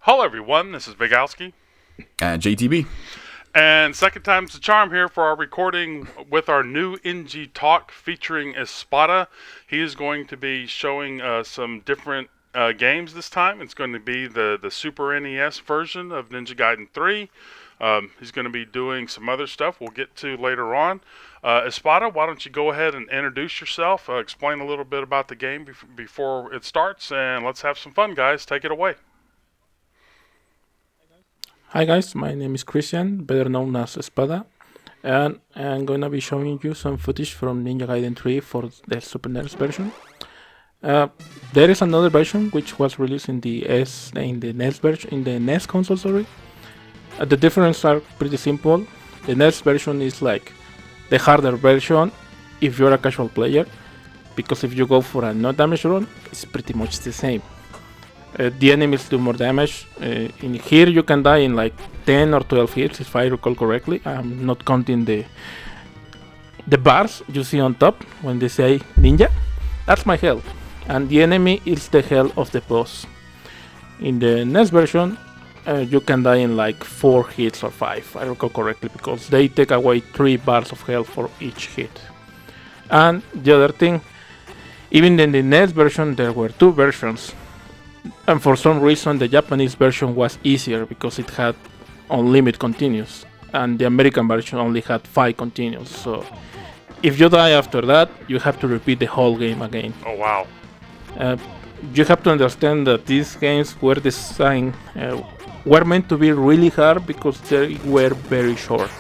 Hello everyone, this is Bigalski. And JTB. And second time's the charm here for our recording with our new NG Talk featuring Espada. He is going to be showing some different games this time. It's going to be the Super NES version of Ninja Gaiden 3. He's going to be doing some other stuff we'll get to later on. Espada, why don't you go ahead and introduce yourself, explain a little bit about the game before it starts, and let's have some fun, guys. Take it away. Hi guys, my name is Christian, better known as Espada, and I'm gonna be showing you some footage from Ninja Gaiden 3 for the Super NES version. There is another version which was released in the NES version, in the NES console. Sorry. The differences are pretty simple. The NES version is like the harder version if you're a casual player, because if you go for a no damage run, it's pretty much the same. The enemies do more damage. In here you can die in like 10 or 12 hits if I recall correctly. I'm not counting the bars you see on top when they say ninja. That's my health. And the enemy is the health of the boss. In the next version you can die in like 4 hits or 5 if I recall correctly, because they take away 3 bars of health for each hit. And the other thing, even in the next version there were 2 versions. And for some reason the Japanese version was easier because it had unlimited continues, and the American version only had 5 continues. So if you die after that, you have to repeat the whole game again. Oh wow. You have to understand that these games were designed, were meant to be really hard because they were very short.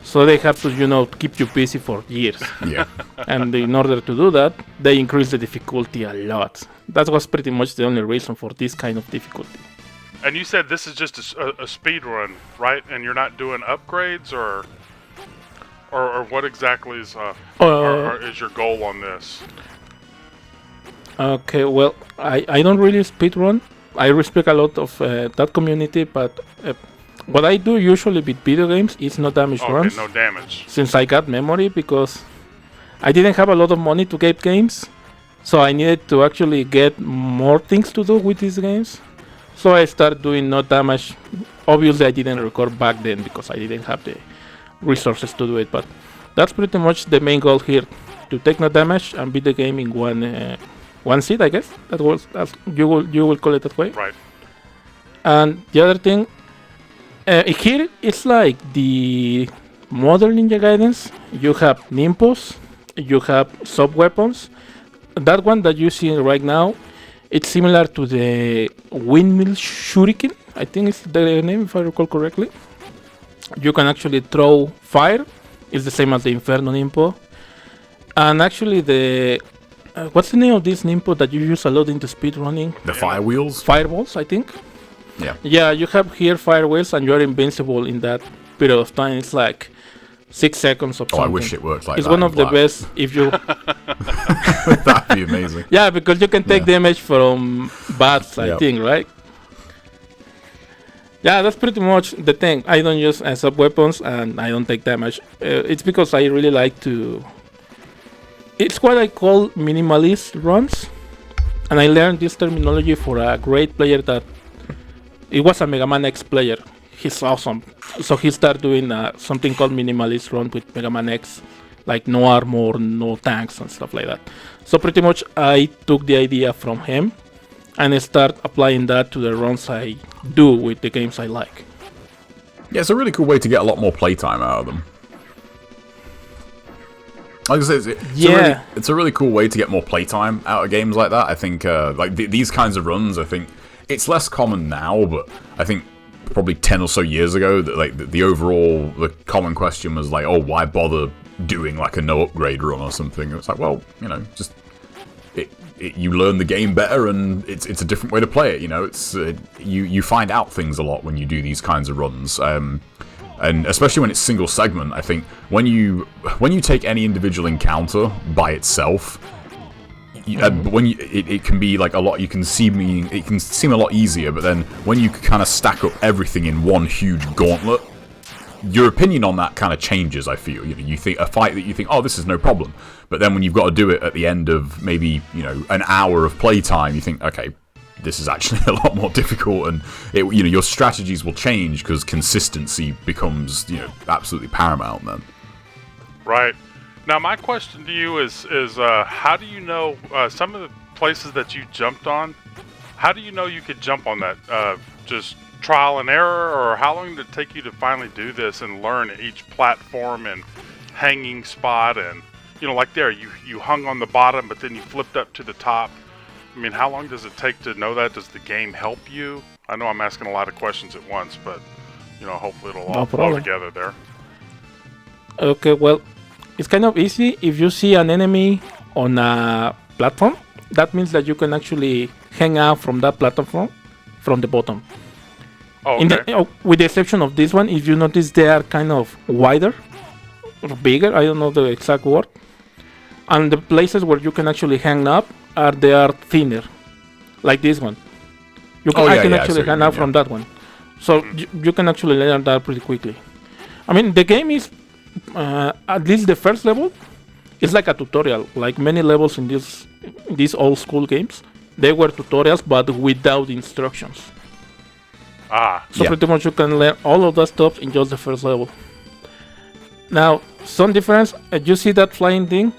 So they have to, keep you busy for years. Yeah. And in order to do that, they increase the difficulty a lot. That was pretty much the only reason for this kind of difficulty. And you said this is just a speed run, right? And you're not doing upgrades, or what exactly is your goal on this? Okay, well, I don't really speedrun. I respect a lot of that community, but what I do usually with video games is no damage runs. No damage. Since I got memory, because I didn't have a lot of money to get games, so I needed to actually get more things to do with these games. So I started doing no damage. Obviously I didn't record back then because I didn't have the resources to do it, but that's pretty much the main goal here, to take no damage and beat the game in one seat, I guess. That's you will call it that way. Right. And the other thing, here it's like the modern Ninja Gaidens. You have nimbus, you have sub weapons. That one that you see right now, it's similar to the windmill shuriken, I think it's the name if I recall correctly. You can actually throw fire. It's the same as the Inferno Nimpo. And actually what's the name of this Nimpo that you use a lot into speedrunning? The fire wheels? Fireballs, I think. Yeah. Yeah, you have here fire wheels and you're invincible in that period of time. It's like 6 seconds or something. I wish it worked like it's that. It's one of the best if you... That'd be amazing. Yeah, because you can take damage from bats, I think, right? Yeah, that's pretty much the thing. I don't use sub weapons and I don't take damage. It's because I really like to... It's what I call minimalist runs. And I learned this terminology for a great player that... It was a Mega Man X player. He's awesome. So he started doing something called minimalist run with Mega Man X. Like no armor, no tanks and stuff like that. So pretty much I took the idea from him and I start applying that to the runs I do with the games I like. Yeah, it's a really cool way to get a lot more playtime out of them. Like I said, it's a really cool way to get more playtime out of games like that. I think these kinds of runs, I think it's less common now, but I think probably 10 or so years ago, that the common question was like, oh, why bother doing like a no upgrade run or something? And it's like, well, just you learn the game better, and it's a different way to play it. It's you find out things a lot when you do these kinds of runs, and especially when it's single segment. I think when you take any individual encounter by itself, it can be like a lot. It can seem a lot easier, but then when you kind of stack up everything in one huge gauntlet, your opinion on that kind of changes. I feel you think a fight that you think, oh, this is no problem, but then when you've got to do it at the end of maybe an hour of playtime, you think, okay, this is actually a lot more difficult, and your strategies will change because consistency becomes absolutely paramount then. Right. Now my question to you is how do you know some of the places that you jumped on? How do you know you could jump on that? Just trial and error, or how long did it take you to finally do this and learn each platform and hanging spot? And like there, you hung on the bottom, but then you flipped up to the top. I mean, how long does it take to know that? Does the game help you? I know I'm asking a lot of questions at once, but hopefully it'll all flow together there. Okay, well, it's kind of easy. If you see an enemy on a platform, that means that you can actually hang out from that platform from the bottom. Oh, okay. With the exception of this one, if you notice, they are kind of wider or bigger. I don't know the exact word. And the places where you can actually hang up they are thinner, like this one. I can actually hang out from that one. So you can actually learn that pretty quickly. I mean, the game is, at least the first level, it's like a tutorial. Like many levels in these old school games, they were tutorials, but without instructions. So pretty much you can learn all of that stuff in just the first level. Now, some difference. You see that flying thing?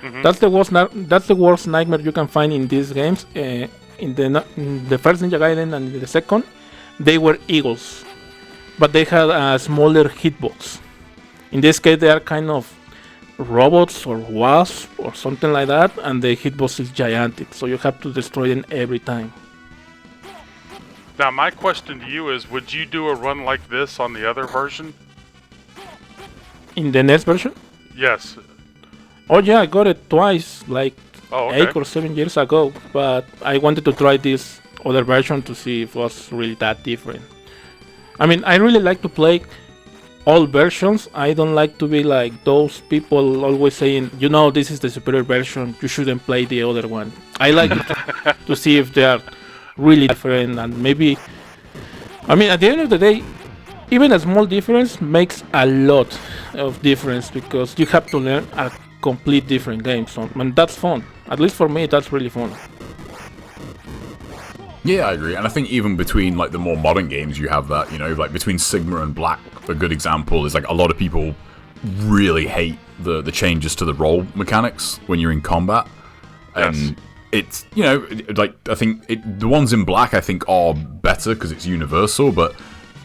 Mm-hmm. That's the worst nightmare you can find in these games. In the first Ninja Gaiden and in the second, they were eagles, but they had a smaller hitbox. In this case, they are kind of robots or wasps or something like that, and the hitbox is gigantic, so you have to destroy them every time. Now, my question to you is, would you do a run like this on the other version? In the NES version? Yes. Oh yeah, I got it twice, like 8 or 7 years ago, but I wanted to try this other version to see if it was really that different. I mean, I really like to play all versions. I don't like to be like those people always saying, this is the superior version, you shouldn't play the other one. I like to see if they are really different, and maybe, I mean, at the end of the day, even a small difference makes a lot of difference, because you have to learn a complete different game. So, and that's fun. At least for me, that's really fun. Yeah, I agree. And I think even between like the more modern games, you have that, like between Sigma and Black, a good example is like a lot of people really hate the changes to the roll mechanics when you're in combat. Yes. And it's, like, I think the ones in Black, I think, are better because it's universal, but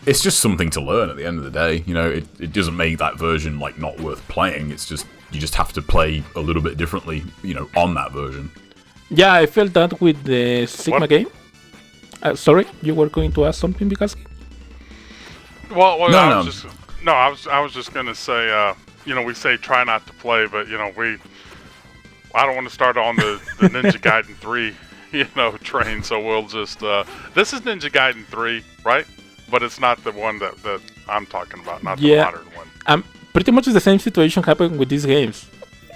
it's just something to learn at the end of the day. It doesn't make that version like not worth playing. It's just, you just have to play a little bit differently, on that version. Yeah, I felt that with the Sigma game. Sorry, you were going to ask something, Bigalski? Well, I was just gonna say, we say try not to play, but I don't want to start on the Ninja Gaiden 3, train. So we'll just this is Ninja Gaiden 3, right? But it's not the one that I'm talking about, not the modern one. Pretty much the same situation happened with these games.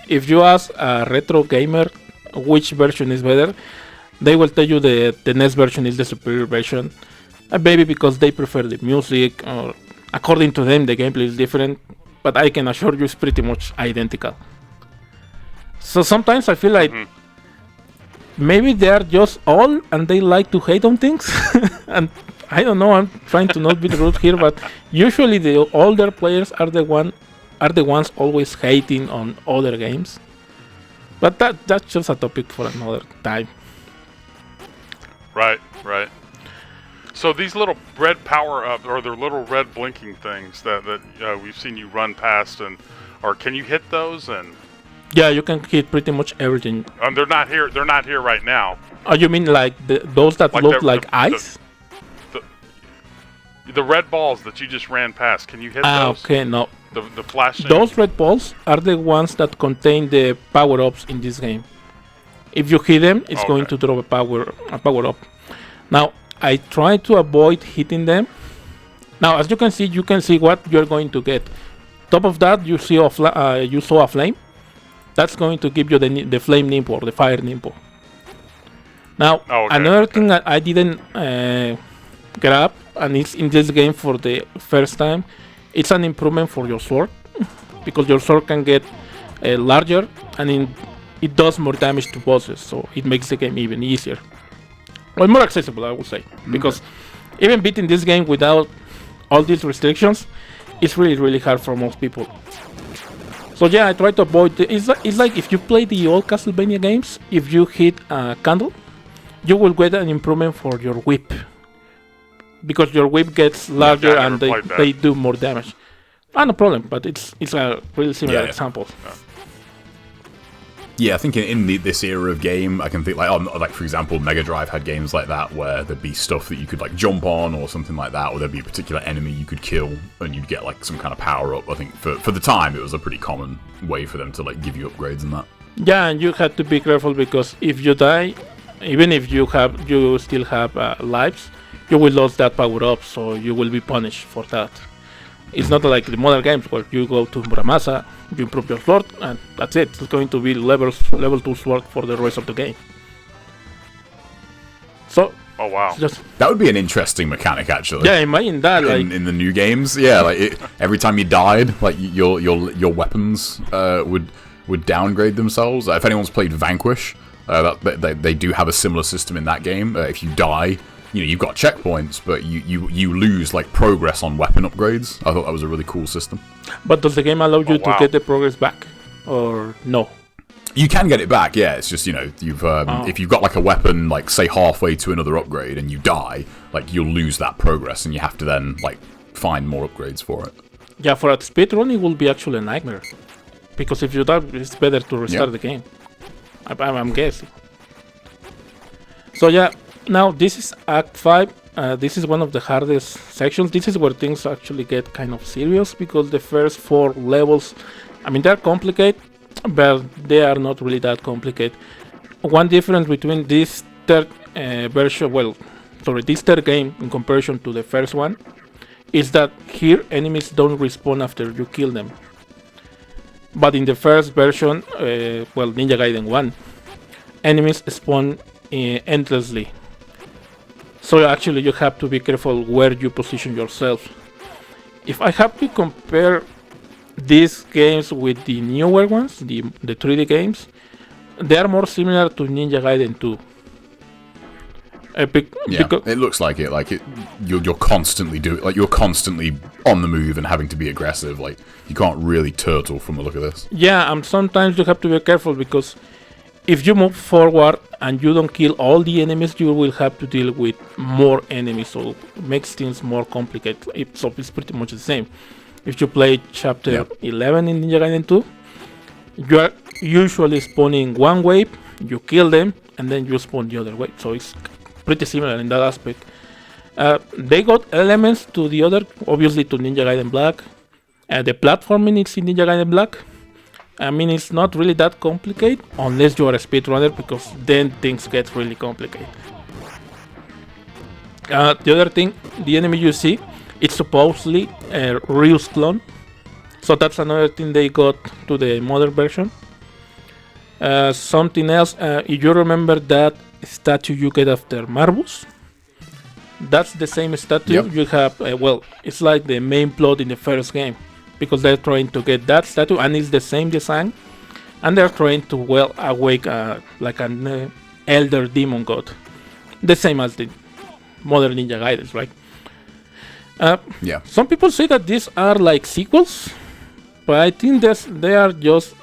If you ask a retro gamer which version is better, they will tell you the NES version is the superior version. Maybe because they prefer the music, or according to them the gameplay is different, but I can assure you it's pretty much identical. So sometimes I feel like maybe they are just old and they like to hate on things. And I don't know, I'm trying to not be rude here, but usually the older players are the ones always hating on other games. But that's just a topic for another time. Right. So these little red power-ups, or the little red blinking things that we've seen you run past, or can you hit those? And yeah, you can hit pretty much everything. They're not here. They're not here right now. Oh, you mean like those that look like eyes? The red balls that you just ran past. Can you hit those? Okay, no. The flashing. Those red balls are the ones that contain the power-ups in this game. If you hit them, it's going to drop a power-up. Now, I try to avoid hitting them. Now, as you can see what you're going to get. Top of that, you saw a flame. That's going to give you the flame nimble, or the fire nimble. Now, another thing that I didn't grab, and it's in this game for the first time, it's an improvement for your sword, because your sword can get larger, and it does more damage to bosses, so it makes the game even easier. Well, more accessible, I would say, because even beating this game without all these restrictions is really hard for most people. So yeah, I try to avoid. It's like if you play the old Castlevania games, if you hit a candle, you will get an improvement for your whip, because your whip gets larger and they do more damage. No problem, but it's a really similar example. Yeah, I think in this era of game, I can think like for example, Mega Drive had games like that where there'd be stuff that you could like jump on or something like that, or there'd be a particular enemy you could kill and you'd get like some kind of power up. I think for the time it was a pretty common way for them to like give you upgrades and that. Yeah, and you had to be careful because if you die, even if you still have lives, you will lose that power up, so you will be punished for that. It's not like the modern games where you go to Muramasa, you improve your sword, and that's it. It's going to be level 2 sword for the rest of the game. So, oh wow, that would be an interesting mechanic actually. Yeah, imagine that. In the new games, yeah, like every time you died, like your weapons would downgrade themselves. If anyone's played Vanquish, they do have a similar system in that game. If you die, you've got checkpoints, but you lose like progress on weapon upgrades. I thought that was a really cool system. But does the game allow you to get the progress back, or no? You can get it back, yeah. It's just if you've got like a weapon like say halfway to another upgrade and you die, like you'll lose that progress and you have to then like find more upgrades for it. Yeah, for a speedrun it will be actually a nightmare, because if you die, it's better to restart the game. I'm guessing. So yeah. Now this is Act 5, this is one of the hardest sections. This is where things actually get kind of serious, because the first 4 levels, I mean, they're complicated, but they are not really that complicated. One difference between this third this third game in comparison to the first one is that here enemies don't respawn after you kill them. But in the first version, Ninja Gaiden 1, enemies spawn endlessly. So actually you have to be careful where you position yourself. If I have to compare these games with the newer ones, the 3D games, they are more similar to Ninja Gaiden 2. It looks like it. Like you're constantly you're constantly on the move and having to be aggressive. Like you can't really turtle from the look of this. Yeah, and sometimes you have to be careful, because if you move forward and you don't kill all the enemies, you will have to deal with more enemies, so it makes things more complicated. So it's pretty much the same. If you play Chapter 11 in Ninja Gaiden 2, you are usually spawning one wave, you kill them, and then you spawn the other wave. So it's pretty similar in that aspect. They got elements to the other, obviously to Ninja Gaiden Black. The platforming is in Ninja Gaiden Black. I mean, it's not really that complicated unless you are a speedrunner, because then things get really complicated. The other thing, the enemy you see, it's supposedly a Ryu's clone. So that's another thing they got to the modern version. Something else, if you remember that statue you get after Marbus, that's the same statue you have. It's like the main plot in the first game, because they're trying to get that statue, and it's the same design, and they're trying to awake like an elder demon god, the same as the modern Ninja Gaidens, right? Some people say that these are like sequels, but I think they are just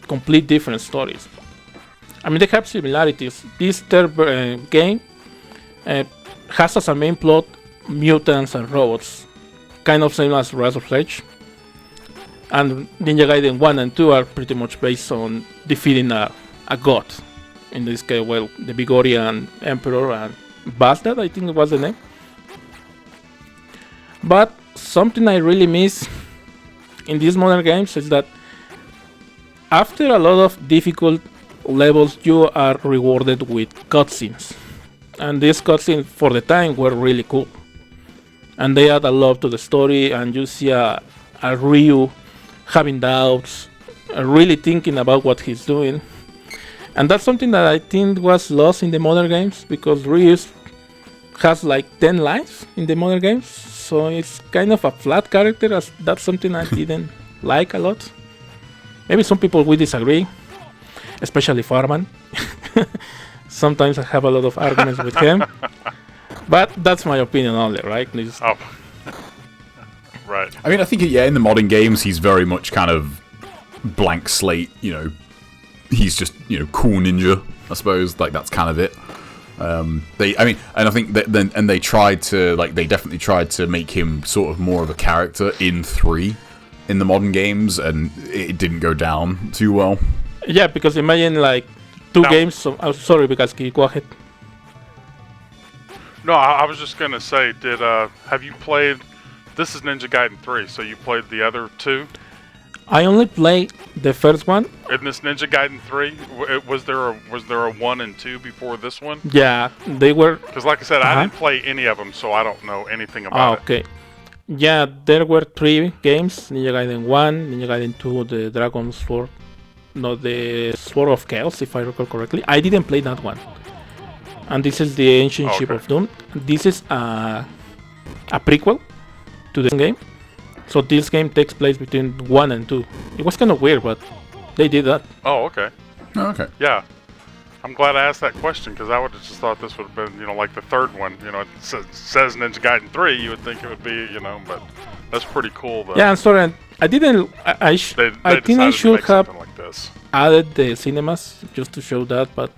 complete different stories. I mean, they have similarities. This third game has as a main plot mutants and robots, kind of same as Rise of Edge. And Ninja Gaiden 1 and 2 are pretty much based on defeating a god. In this case, the Bigorian Emperor and Bastard, I think was the name. But something I really miss in these modern games is that after a lot of difficult levels, you are rewarded with cutscenes. And these cutscenes for the time were really cool. And they add a lot to the story, and you see a Ryu having doubts, really thinking about what he's doing. And that's something that I think was lost in the modern games, because Ryu has like 10 lines in the modern games, so it's kind of a flat character. That's something I didn't like a lot. Maybe some people will disagree, especially Farman. Sometimes I have a lot of arguments with him. But that's my opinion only, right? Oh. Right. I mean, I think, yeah, in the modern games, he's very much kind of blank slate, you know. He's just, you know, cool ninja, I suppose. Like, that's kind of it. I think that then, and they tried to, like, they definitely tried to make him sort of more of a character in 3 in the modern games, and it didn't go down too well. Yeah, because imagine, like, 2 games. So, sorry, Bigalski, go ahead. No, I was just gonna say, have you played? This is Ninja Gaiden 3, so you played the other 2? I only played the first one. In this Ninja Gaiden 3, was there a 1 and 2 before this one? Yeah, they were. Because, like I said, I didn't play any of them, so I don't know anything about okay. Yeah, there were 3 games: Ninja Gaiden 1, Ninja Gaiden 2, the Dragon Sword, no, the Sword of Chaos, if I recall correctly. I didn't play that one. And this is the Ancient Ship of Doom. This is a prequel to the game. So this game takes place between 1 and 2. It was kind of weird, but they did that. Oh, okay. Oh, okay. Yeah. I'm glad I asked that question, because I would have just thought this would have been, you know, like the third one. You know, it says Ninja Gaiden 3, you would think it would be, you know, but that's pretty cool, though. Yeah, I'm sorry. I didn't. I think I should have like this. added the cinemas just to show that, but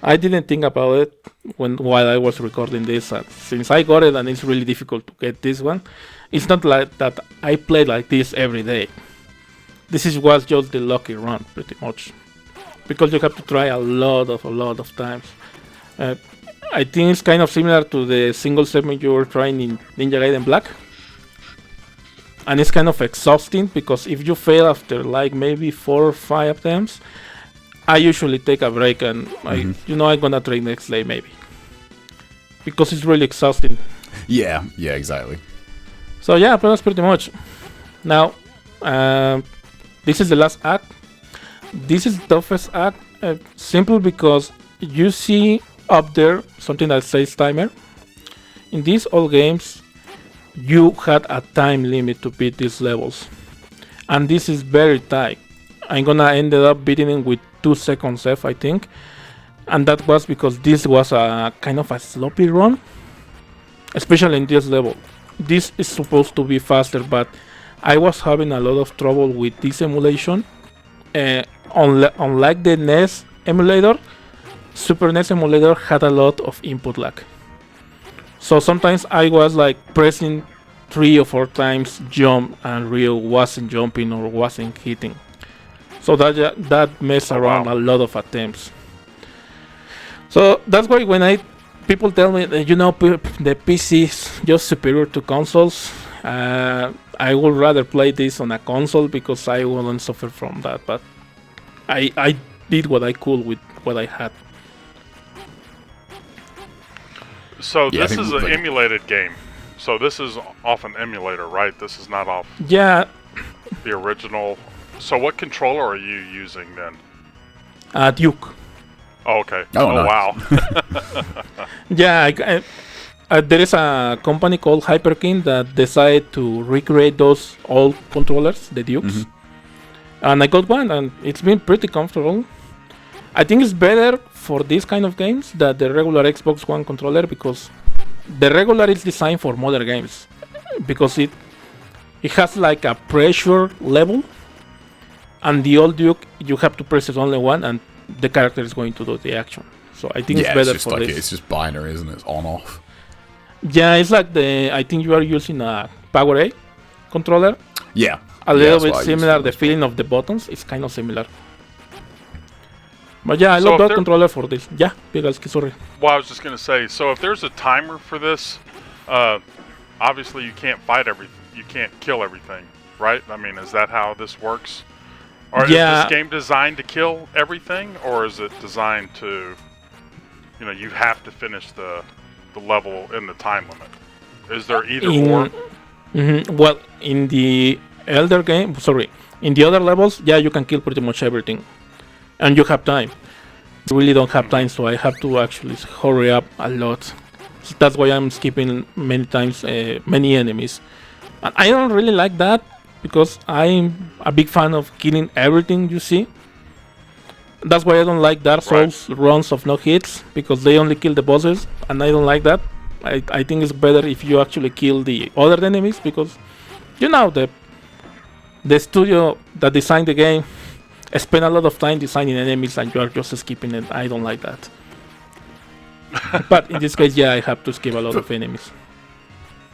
I didn't think about it while I was recording this. Since I got it and it's really difficult to get this one, it's not like that I play like this every day. Was just the lucky run, pretty much, because you have to try a lot of times. I think it's kind of similar to the single segment you were trying in Ninja Gaiden Black, and it's kind of exhausting because if you fail after like maybe 4 or 5 attempts, I usually take a break and I'm gonna try next day maybe, because it's really exhausting. Yeah, exactly. So yeah, but that's pretty much. Now, this is the last act. This is the toughest act, simple because you see up there something that says timer. In these old games, you had a time limit to beat these levels, and this is very tight. I'm gonna end up beating it with 2 seconds left, I think, and that was because this was a kind of a sloppy run, especially in this level. This is supposed to be faster, but I was having a lot of trouble with this emulation. Unlike the NES emulator, Super NES emulator had a lot of input lag. So sometimes I was like pressing 3 or 4 times jump and Ryo wasn't jumping or wasn't hitting. So that messed around a lot of attempts. So that's why when people tell me that, you know, the PC is just superior to consoles, I would rather play this on a console because I wouldn't suffer from that. But I did what I could with what I had. So this is an emulated game. So this is off an emulator, right? This is not off the original. So what controller are you using then? Duke. Oh, okay. Oh, nice. Wow. Yeah, there is a company called Hyperkin that decided to recreate those old controllers, the Dukes. And I got one, and it's been pretty comfortable. I think it's better for this kind of games than the regular Xbox One controller, because the regular is designed for modern games, because it has like a pressure level, and the old Duke you have to press it only one and the character is going to do the action. So I think it's better just for like this. It's just binary, isn't it? It's on off. Yeah, it's like I think you are using a Power A controller. Yeah. A little bit similar, the feeling of the buttons is kind of similar. But yeah, I love that controller for this. Yeah, Bigalski, sorry. Well, I was just going to say, so if there's a timer for this, obviously you can't fight everything. You can't kill everything, right? I mean, is that how this works? Or is this game designed to kill everything, or is it designed to, you know, you have to finish the level in the time limit? Is there either or? Well, in the elder game, in the other levels, yeah, you can kill pretty much everything, and you have time. You really don't have time, so I have to actually hurry up a lot. So that's why I'm skipping many times many enemies, and I don't really like that, because I'm a big fan of killing everything you see. That's why I don't like Dark Souls runs of no hits, because they only kill the bosses, and I don't like that. I think it's better if you actually kill the other enemies, because the studio that designed the game spent a lot of time designing enemies and you are just skipping it. I don't like that. But in this case, yeah, I have to skip a lot of enemies.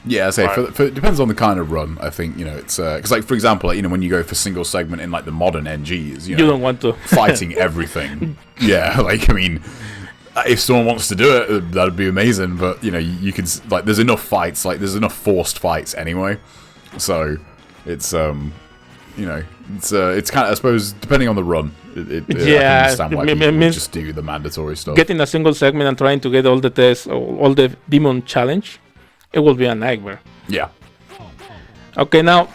Yeah, I say it depends on the kind of run. I think it's because, like, for example, like, when you go for single segment in like the modern NGs, you don't want to fighting everything. Yeah, like, I mean, if someone wants to do it, that'd be amazing. But you can, like, there's enough fights, like there's enough forced fights anyway. So it's it's kind of, I suppose, depending on the run. I can understand why people would just do the mandatory stuff. Getting a single segment and trying to get all the tests, all the demon challenge, it will be a nightmare. Yeah. Okay, now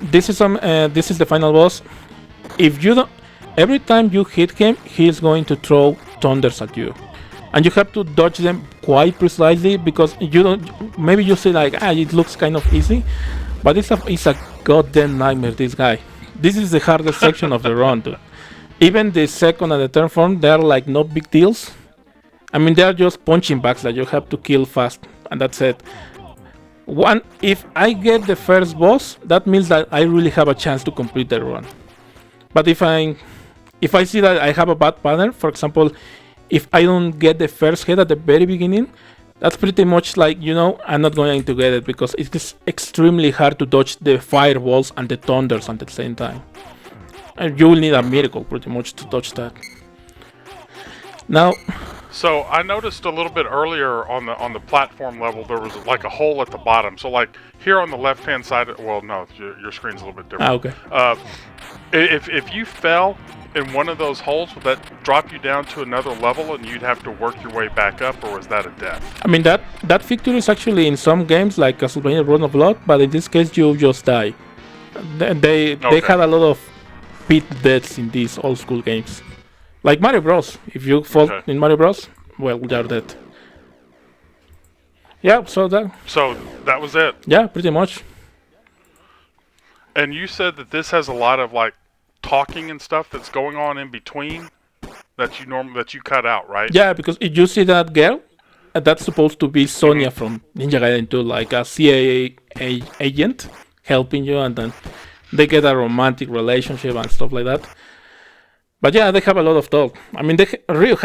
this is the final boss. If you don't, every time you hit him, he is going to throw thunders at you, and you have to dodge them quite precisely, because you don't. Maybe you say like, it looks kind of easy, but it's a goddamn nightmare. This guy. This is the hardest section of the run, dude. Even the second and the third form, they are like no big deals. I mean, they are just punching bags that you have to kill fast, and that's it. If I get the first boss, that means that I really have a chance to complete the run. But if I see that I have a bad pattern, for example, if I don't get the first hit at the very beginning, that's pretty much like, I'm not going to get it, because it is extremely hard to dodge the fireballs and the thunders at the same time. And you will need a miracle pretty much to dodge that. Now, so I noticed a little bit earlier on the platform level, there was like a hole at the bottom. So like here on the left hand side, well, no, your screen's a little bit different. Okay. If you fell in one of those holes, would that drop you down to another level and you'd have to work your way back up, or was that a death? I mean, that feature is actually in some games like Castlevania Run of Blood, but in this case you just die. They had a lot of pit deaths in these old school games. Like Mario Bros. If you fall in Mario Bros, well, you're dead. Yeah, so that was it. Yeah, pretty much. And you said that this has a lot of like talking and stuff that's going on in between that you cut out, right? Yeah, because if you see that girl, that's supposed to be Sonia from Ninja Gaiden 2, like a CIA agent helping you, and then they get a romantic relationship and stuff like that. But yeah, they have a lot of talk. I mean, Ryu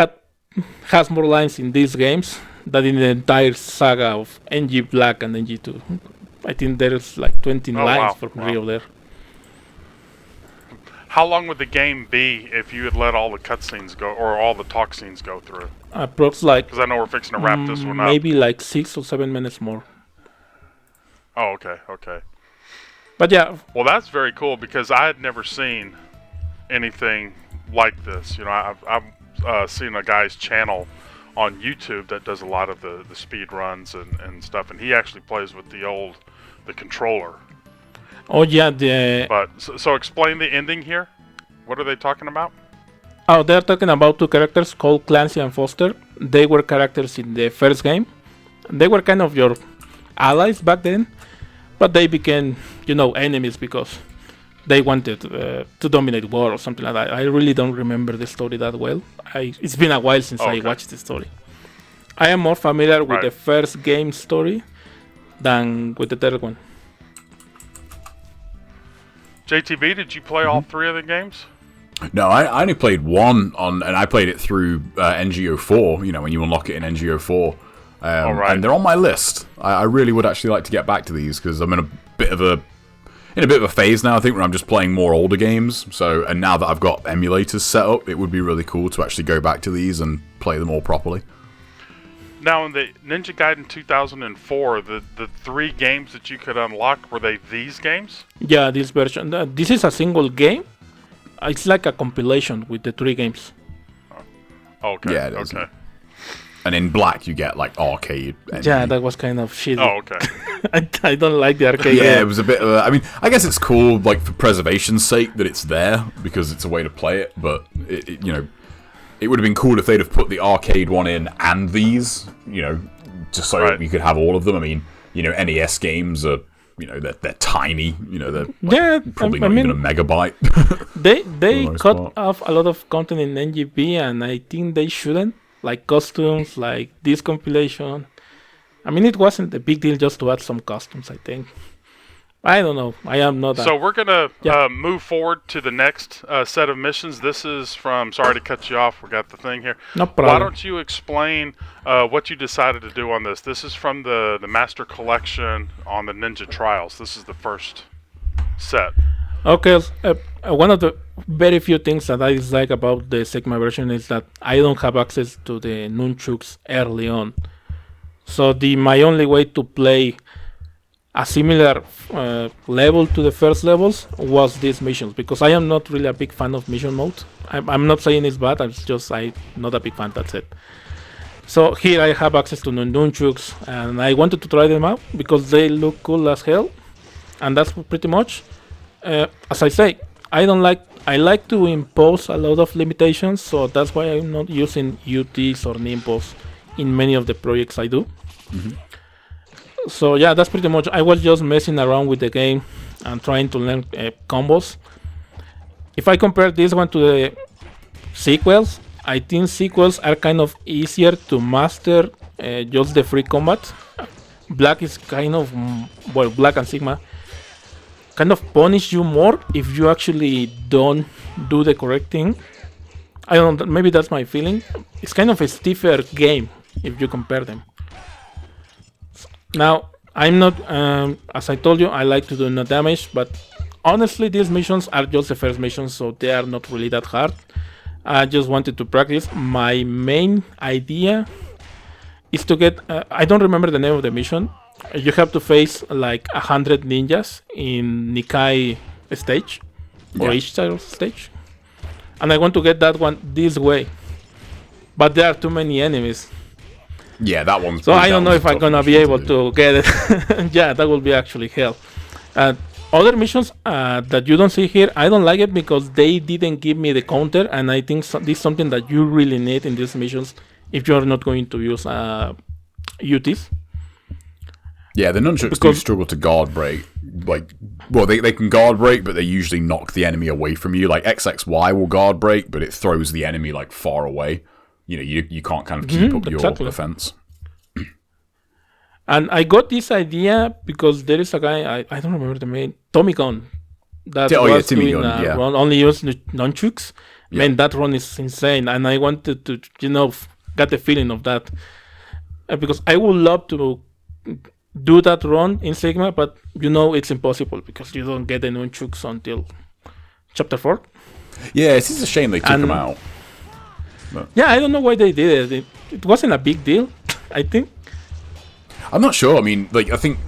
has more lines in these games than in the entire saga of NG Black and NG2. I think there's like 20 lines from Ryu there. How long would the game be if you had let all the cutscenes go, or all the talk scenes go through? Approx like... Because I know we're fixing to wrap this one up. Maybe like 6 or 7 minutes more. Oh, okay. But yeah. Well, that's very cool, because I had never seen anything like this. I've seen a guy's channel on YouTube that does a lot of the speed runs and stuff, and he actually plays with the controller. Oh yeah, But so explain the ending here. What are they talking about? Oh, they're talking about two characters called Clancy and Foster. They were characters in the first game. They were kind of your allies back then, but they became, enemies because they wanted to dominate war or something like that. I really don't remember the story that well. It's been a while since I watched the story. I am more familiar with the first game story than with the third one. JayTB, did you play all three of the games? No, I only played one and I played it through NGO4. When you unlock it in NGO4, and they're on my list. I really would actually like to get back to these because I'm in a bit of a phase now. I think where I'm just playing more older games. So, and now that I've got emulators set up, it would be really cool to actually go back to these and play them all properly. Now, in the Ninja Gaiden 2004, the 3 games that you could unlock, were they these games? Yeah, this version. This is a single game. It's like a compilation with the 3 games. Oh, okay. Yeah, it is. Okay. And in black, you get like arcade. Yeah, that was kind of shitty. Oh, okay. I don't like the arcade. Yeah, it was a bit. I guess it's cool, like for preservation's sake, that it's there because it's a way to play it. But it would have been cool if they'd have put the arcade one in and these, just so you could have all of them. I mean, NES games are they're tiny. They're probably I not mean, even a megabyte. they most cut part. off a lot of content in NGP, and I think they shouldn't. Like costumes, like this compilation. I mean, it wasn't a big deal just to add some costumes, I think. I don't know. I am not. So we're gonna move forward to the next set of missions. This is from. Sorry to cut you off. We got the thing here. No problem. Why don't you explain what you decided to do on this? This is from the Master Collection on the Ninja Trials. This is the first set. Okay, one of the very few things that I dislike about the Sigma version is that I don't have access to the nunchucks early on. So my only way to play a similar level to the first levels was these missions, because I am not really a big fan of mission mode. I'm not saying it's bad, I'm not a big fan, that's it. So here I have access to nunchucks, and I wanted to try them out because they look cool as hell, and that's pretty much. As I say, I like to impose a lot of limitations, so that's why I'm not using UTs or nimbos in many of the projects I do. Mm-hmm. So yeah, that's pretty much. I was just messing around with the game and trying to learn combos. If I compare this one to the sequels, I think sequels are kind of easier to master just the free combat. Black is kind of, Black and Sigma kind of punish you more if you actually don't do the correct thing. I don't know, maybe that's my feeling. It's kind of a stiffer game if you compare them. Now, I'm not, as I told you, I like to do no damage, but honestly, these missions are just the first missions, so they are not really that hard. I just wanted to practice. My main idea is to get, I don't remember the name of the mission. You have to face like 100 ninjas in Nikai stage, or Ishtar stage. And I want to get that one this way. But there are too many enemies. Yeah, that one's. So I don't know if I'm gonna be able to get it. Yeah, that will be actually hell. Other missions that you don't see here, I don't like it because they didn't give me the counter, and I think this is something that you really need in these missions if you are not going to use UTs. Yeah, the nunchucks do struggle to guard break. They can guard break, but they usually knock the enemy away from you. Like XXY will guard break, but it throws the enemy like far away. You can't kind of keep up your defense. And I got this idea because there is a guy, I don't remember the name, Tommy Gun, that was doing a run, only use nunchucks. Yeah. Man, that run is insane, and I wanted to, get the feeling of that. Because I would love to do that run in Sigma, but it's impossible because you don't get the nunchucks until chapter 4. Yeah, it is a shame they took them out. But. Yeah, I don't know why they did it. It wasn't a big deal, I think. I'm not sure. I mean, I think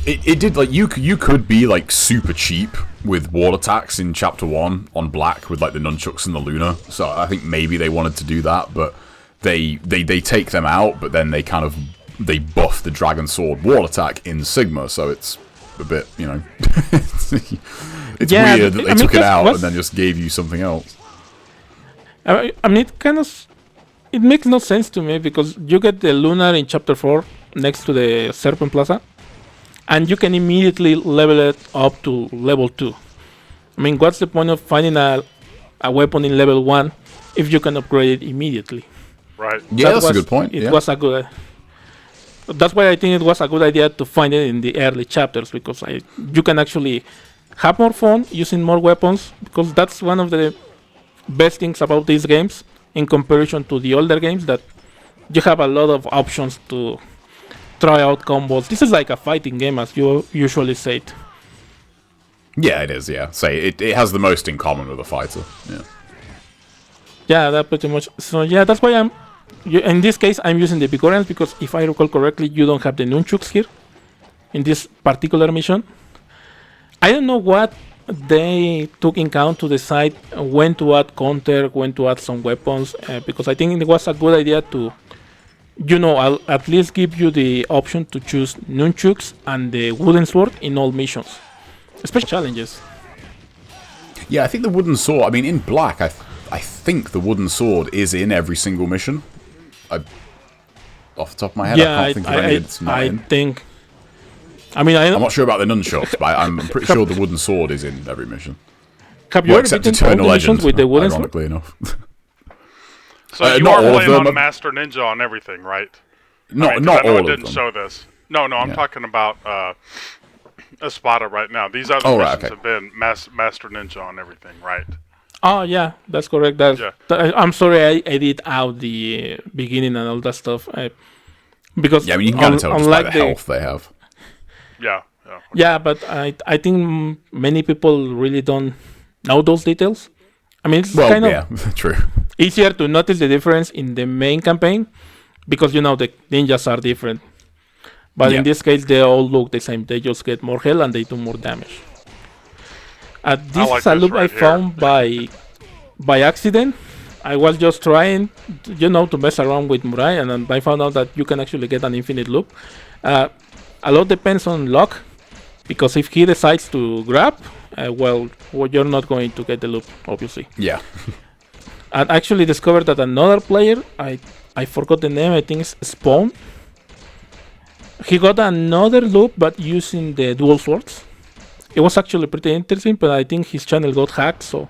it did. You could be super cheap with wall attacks in chapter 1 on Black with the nunchucks and the Luna. So I think maybe they wanted to do that, but they take them out, but then they buff the Dragon Sword wall attack in Sigma. So it's a bit, it's weird that they took it out and then just gave you something else. I mean, it makes no sense to me because you get the Lunar in chapter 4 next to the Serpent Plaza, and you can immediately level it up to level 2. I mean, what's the point of finding a weapon in level 1 if you can upgrade it immediately? Right. Yeah, that's a good point. It was a good. That's why I think it was a good idea to find it in the early chapters, because you can actually have more fun using more weapons, because that's one of the best things about these games in comparison to the older games, that you have a lot of options to try out combos. This is like a fighting game, as you usually say it. Yeah, it is, yeah. It has the most in common with a fighter. Yeah, that pretty much. So yeah, that's why in this case I'm using the Bigorians, because if I recall correctly, you don't have the nunchucks here in this particular mission. I don't know what they took in count to decide when to add counter, when to add some weapons, because I think it was a good idea to, I'll at least give you the option to choose nunchucks and the wooden sword in all missions, especially challenges. Yeah, I think the wooden sword, I mean, in Black, I think the wooden sword is in every single mission. Off the top of my head, I can't think of any that's not in. I mean, I'm not sure about the nunchucks, but I'm pretty sure the wooden sword is in every mission. Have you ever beaten all the missions with the wooden sword? Ironically enough. So you are playing on Master Ninja on everything, right? Not all of them. I know it didn't show this. No, I'm talking about Espada right now. These other missions have been Master Ninja on everything, right? Oh, yeah, that's correct. I'm sorry I edit out the beginning and all that stuff. Because I mean, you can kind of tell just by the health they have. Yeah, but I think many people really don't know those details. I mean, it's kind of true. Easier to notice the difference in the main campaign because, the ninjas are different. But in this case, they all look the same. They just get more health and they do more damage. This is a loop I found by accident. I was just trying, to mess around with Murai, and I found out that you can actually get an infinite loop. A lot depends on luck, because if he decides to grab, well, you're not going to get the loop, obviously. Yeah. I actually discovered that another player, I forgot the name, I think it's Spawn. He got another loop, but using the dual swords. It was actually pretty interesting, but I think his channel got hacked, so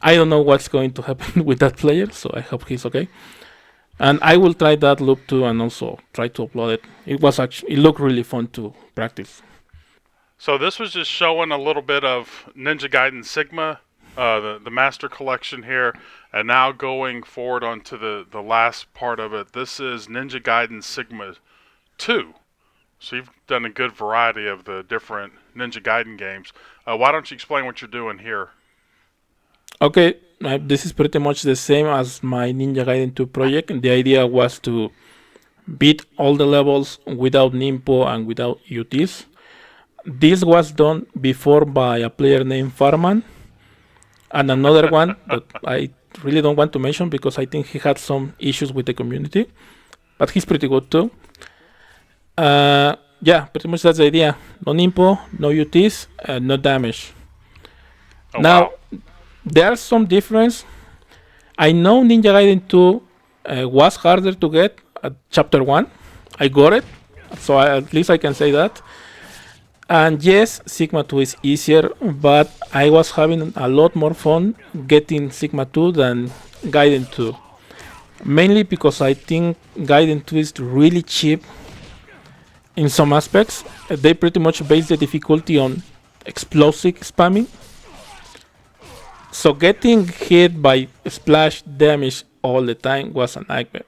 I don't know what's going to happen with that player, so I hope he's okay. And I will try that loop too, and also try to upload it. It looked really fun to practice. So this was just showing a little bit of Ninja Gaiden Sigma, the Master Collection here, and now going forward onto the last part of it. This is Ninja Gaiden Sigma 2. So you've done a good variety of the different Ninja Gaiden games. Why don't you explain what you're doing here? Okay, this is pretty much the same as my Ninja Gaiden 2 project. And the idea was to beat all the levels without Nimpo and without UTs. This was done before by a player named Farman. And another one that I really don't want to mention because I think he had some issues with the community. But he's pretty good too. Yeah, pretty much that's the idea. No Nimpo, no UTs, no damage. Oh, now, wow. There's some difference. I know Ninja Gaiden 2 was harder to get at Chapter 1. I got it, so at least I can say that. And yes, Sigma 2 is easier, but I was having a lot more fun getting Sigma 2 than Gaiden 2. Mainly because I think Gaiden 2 is really cheap in some aspects. They pretty much base the difficulty on explosive spamming. So getting hit by splash damage all the time was a nightmare.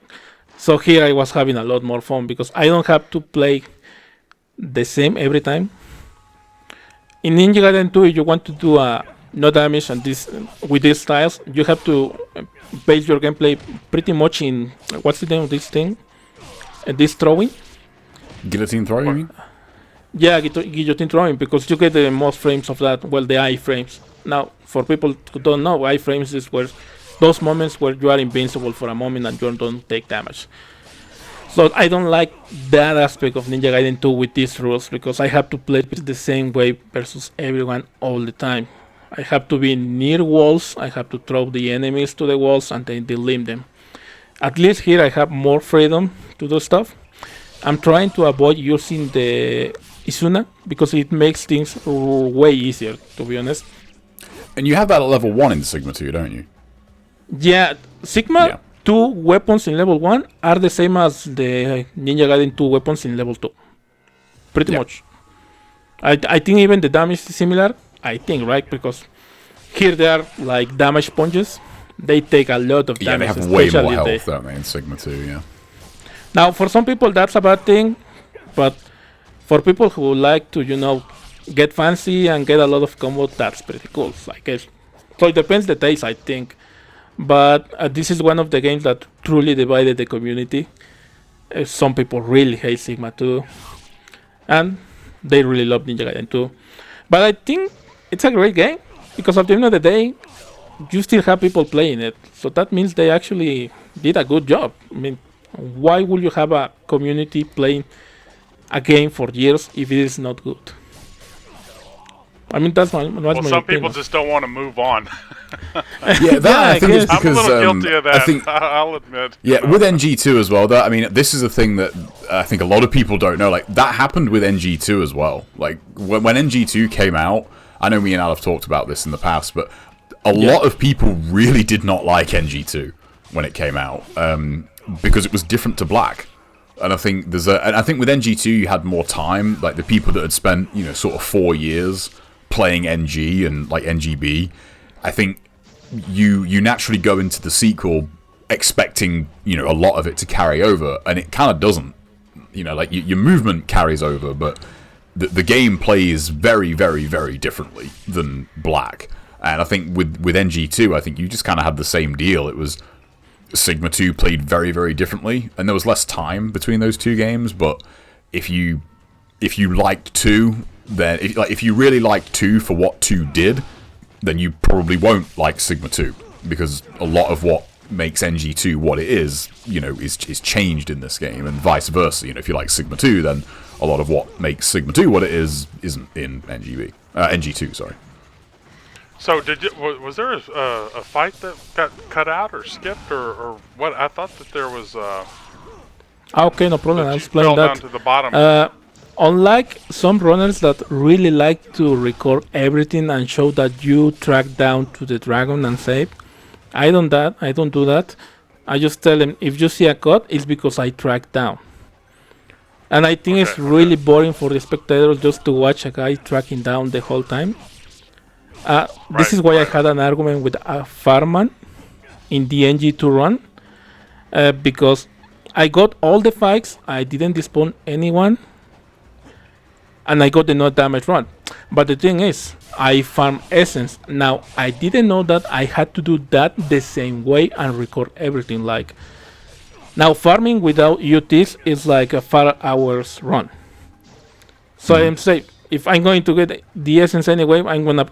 So here I was having a lot more fun because I don't have to play the same every time. In Ninja Gaiden 2, if you want to do no damage and with these styles, you have to base your gameplay pretty much in what's the name of this thing? This throwing? Guillotine throwing, you mean? Yeah, guillotine throwing, because you get the most frames of that. Well, the iframes. Now, for people who don't know, iframes is where those moments where you are invincible for a moment and you don't take damage. So I don't like that aspect of Ninja Gaiden 2 with these rules, because I have to play the same way versus everyone all the time. I have to be near walls, I have to throw the enemies to the walls and then delim them. At least here I have more freedom to do stuff. I'm trying to avoid using the Izuna because it makes things way easier, to be honest. And you have that at level 1 in Sigma 2, don't you? Yeah, Sigma 2 weapons in level 1 are the same as the Ninja Gaiden 2 weapons in level 2. Pretty much. I think even the damage is similar. I think, right? Because here they are like damage sponges. They take a lot of damage. Yeah, they have way more health, don't they, in Sigma 2, yeah. Now, for some people, that's a bad thing. But for people who like to, get fancy and get a lot of combo, that's pretty cool, I guess. So it depends the taste, I think. But this is one of the games that truly divided the community. Some people really hate Sigma 2. And they really love Ninja Gaiden 2. But I think it's a great game. Because at the end of the day, you still have people playing it. So that means they actually did a good job. I mean, why would you have a community playing a game for years if it is not good? I mean, that's my well, some opinion. people just don't want to move on. Yeah, that I think is I'm a because little guilty of that. I think I'll admit. yeah, with NG2 as well. That I mean, this is a thing that I think a lot of people don't know. Like that happened with NG2 as well. Like when NG2 came out, I know me and Al have talked about this in the past, but a lot of people really did not like NG2 when it came out because it was different to Black. And I think and I think with NG2 you had more time. Like the people that had spent sort of 4 years playing NG and like NGB, I think you naturally go into the sequel expecting a lot of it to carry over, and it kind of doesn't. Like your movement carries over, but the game plays very, very, very differently than Black. And I think with NG2, I think you just kind of had the same deal. It was Sigma 2 played very, very differently, and there was less time between those two games. But if you liked 2, then if you really liked 2 for what 2 did, then you probably won't like Sigma 2, because a lot of what makes NG2 what it is changed in this game, and vice versa. If you like Sigma 2, then a lot of what makes Sigma 2 what it is isn't in NG2. Sorry. So was there a fight that got cut out or skipped or what? I thought that there was. Okay, no problem. I'll explain fell that. down to the bottom. Unlike some runners that really like to record everything and show that you track down to the dragon and save, I don't do that. I just tell them, if you see a cut, it's because I track down. And I think it's really boring for the spectator just to watch a guy tracking down the whole time. This is why I had an argument with a farman in the NG2 run, because I got all the fights, I didn't despawn anyone, and I got the no damage run. But the thing is, I farm essence. Now, I didn't know that I had to do that the same way and record everything. Like, now farming without UTs is like a 4 hours run. So I'm saying, if I'm going to get the essence anyway, I'm gonna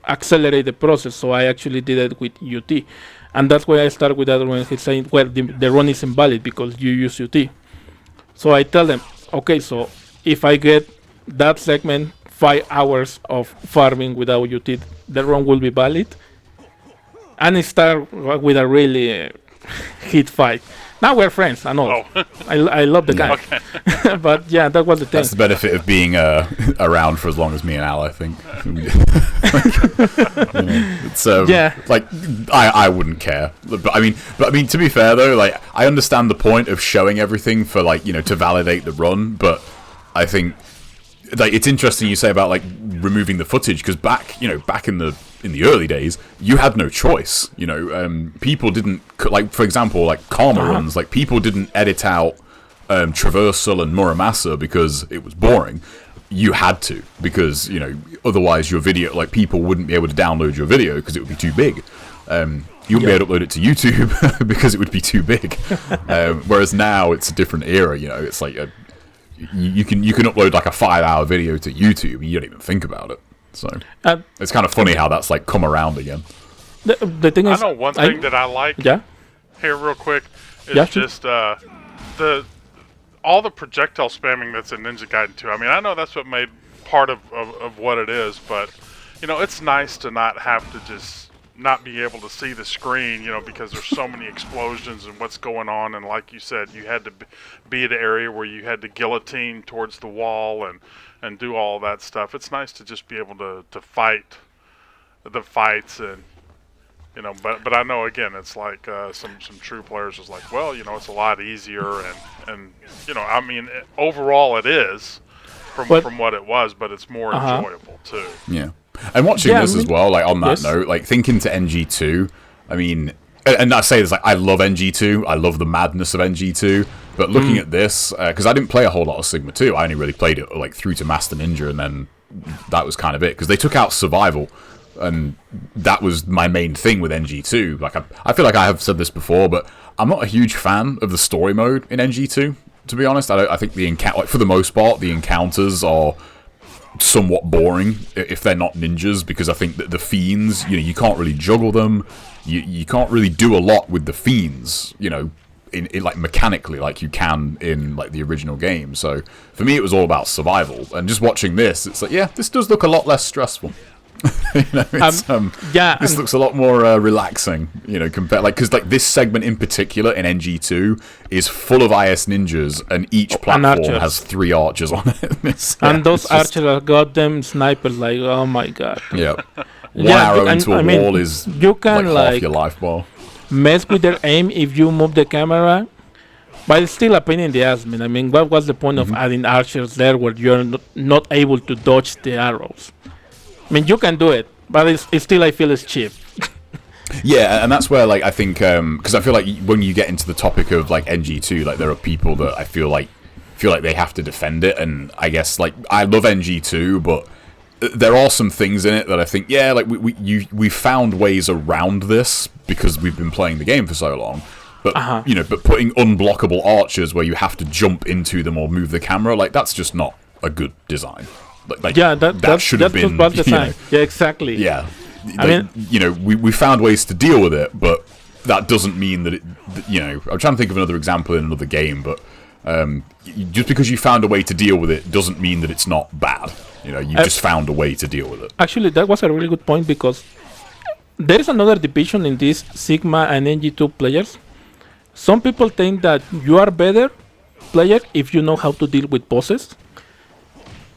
accelerate the process. So I actually did it with UT, and that's why I start with that when he's saying, well, the run is invalid because you use UT. So I tell them, okay, so if I get that segment 5 hours of farming without UT, the run will be valid, and it start with a really hit fight. Now we're friends, I know. Oh. I love the guy. Okay. But yeah, that was the thing. That's the benefit of being around for as long as me and Al, I think. So like I wouldn't care. But I mean to be fair though, like I understand the point of showing everything for like, to validate the run, but I think like it's interesting you say about like removing the footage, because back in the early days, you had no choice. People didn't, like, for example, like Karma runs, like people didn't edit out Traversal and Muramasa because it was boring. You had to, because otherwise your video, like people wouldn't be able to download your video because it would be too big. You wouldn't be able to upload it to YouTube because it would be too big. Whereas now it's a different era. It's like you can upload like a 5-hour video to YouTube and you don't even think about it. So it's kind of funny how that's like come around again. The thing is, I know one thing that I like. Yeah. Here, real quick, is just all the projectile spamming that's in Ninja Gaiden 2. I mean, I know that's what made part of what it is, but it's nice to not have to just not be able to see the screen, because there's so many explosions and what's going on. And like you said, you had to be at an area where you had to guillotine towards the wall and do all that stuff. It's nice to just be able to fight the fights, and but I know again it's like some true players is like, well, it's a lot easier, and I mean overall it is from what it was, but it's more enjoyable too. Yeah. And watching this as well, like on that note, like thinking to NG2, I mean, and I say this, like I love NG2, I love the madness of NG2, but looking at this, because I didn't play a whole lot of Sigma 2, I only really played it like through to Master Ninja, and then that was kind of it, because they took out survival, and that was my main thing with NG2. Like I feel like I have said this before, but I'm not a huge fan of the story mode in NG2, to be honest. I think like for the most part, the encounters are somewhat boring if they're not ninjas, because I think that the fiends, you can't really juggle them, you can't really do a lot with the fiends, in like mechanically like you can in like the original game. So for me it was all about survival, and just watching this, it's like, yeah, this does look a lot less stressful. This looks a lot more relaxing, compared because this segment in particular in NG2 is full of IS ninjas, and each platform has 3 archers on it. And those archers are goddamn snipers. Like, oh my god. Yeah. One arrow into a wall is you can half your life bar. Mess with their aim if you move the camera, but it's still a pain in the ass, man. I mean, what was the point of adding archers there where you're not able to dodge the arrows? I mean, you can do it, but it's still, I feel, it's cheap. Yeah, and that's where, I think, because I feel like when you get into the topic of, NG2, there are people that I feel like they have to defend it, and I guess, I love NG2, but there are some things in it that I think, we found ways around this because we've been playing the game for so long. But but putting unblockable archers where you have to jump into them or move the camera, that's just not a good design. That should have been design. Yeah, exactly. Yeah, we found ways to deal with it, but that doesn't mean that it. I'm trying to think of another example in another game, but just because you found a way to deal with it doesn't mean that it's not bad. You just found a way to deal with it. Actually, that was a really good point because there is another division in these Sigma and NG2 players. Some people think that you are better player if you know how to deal with bosses,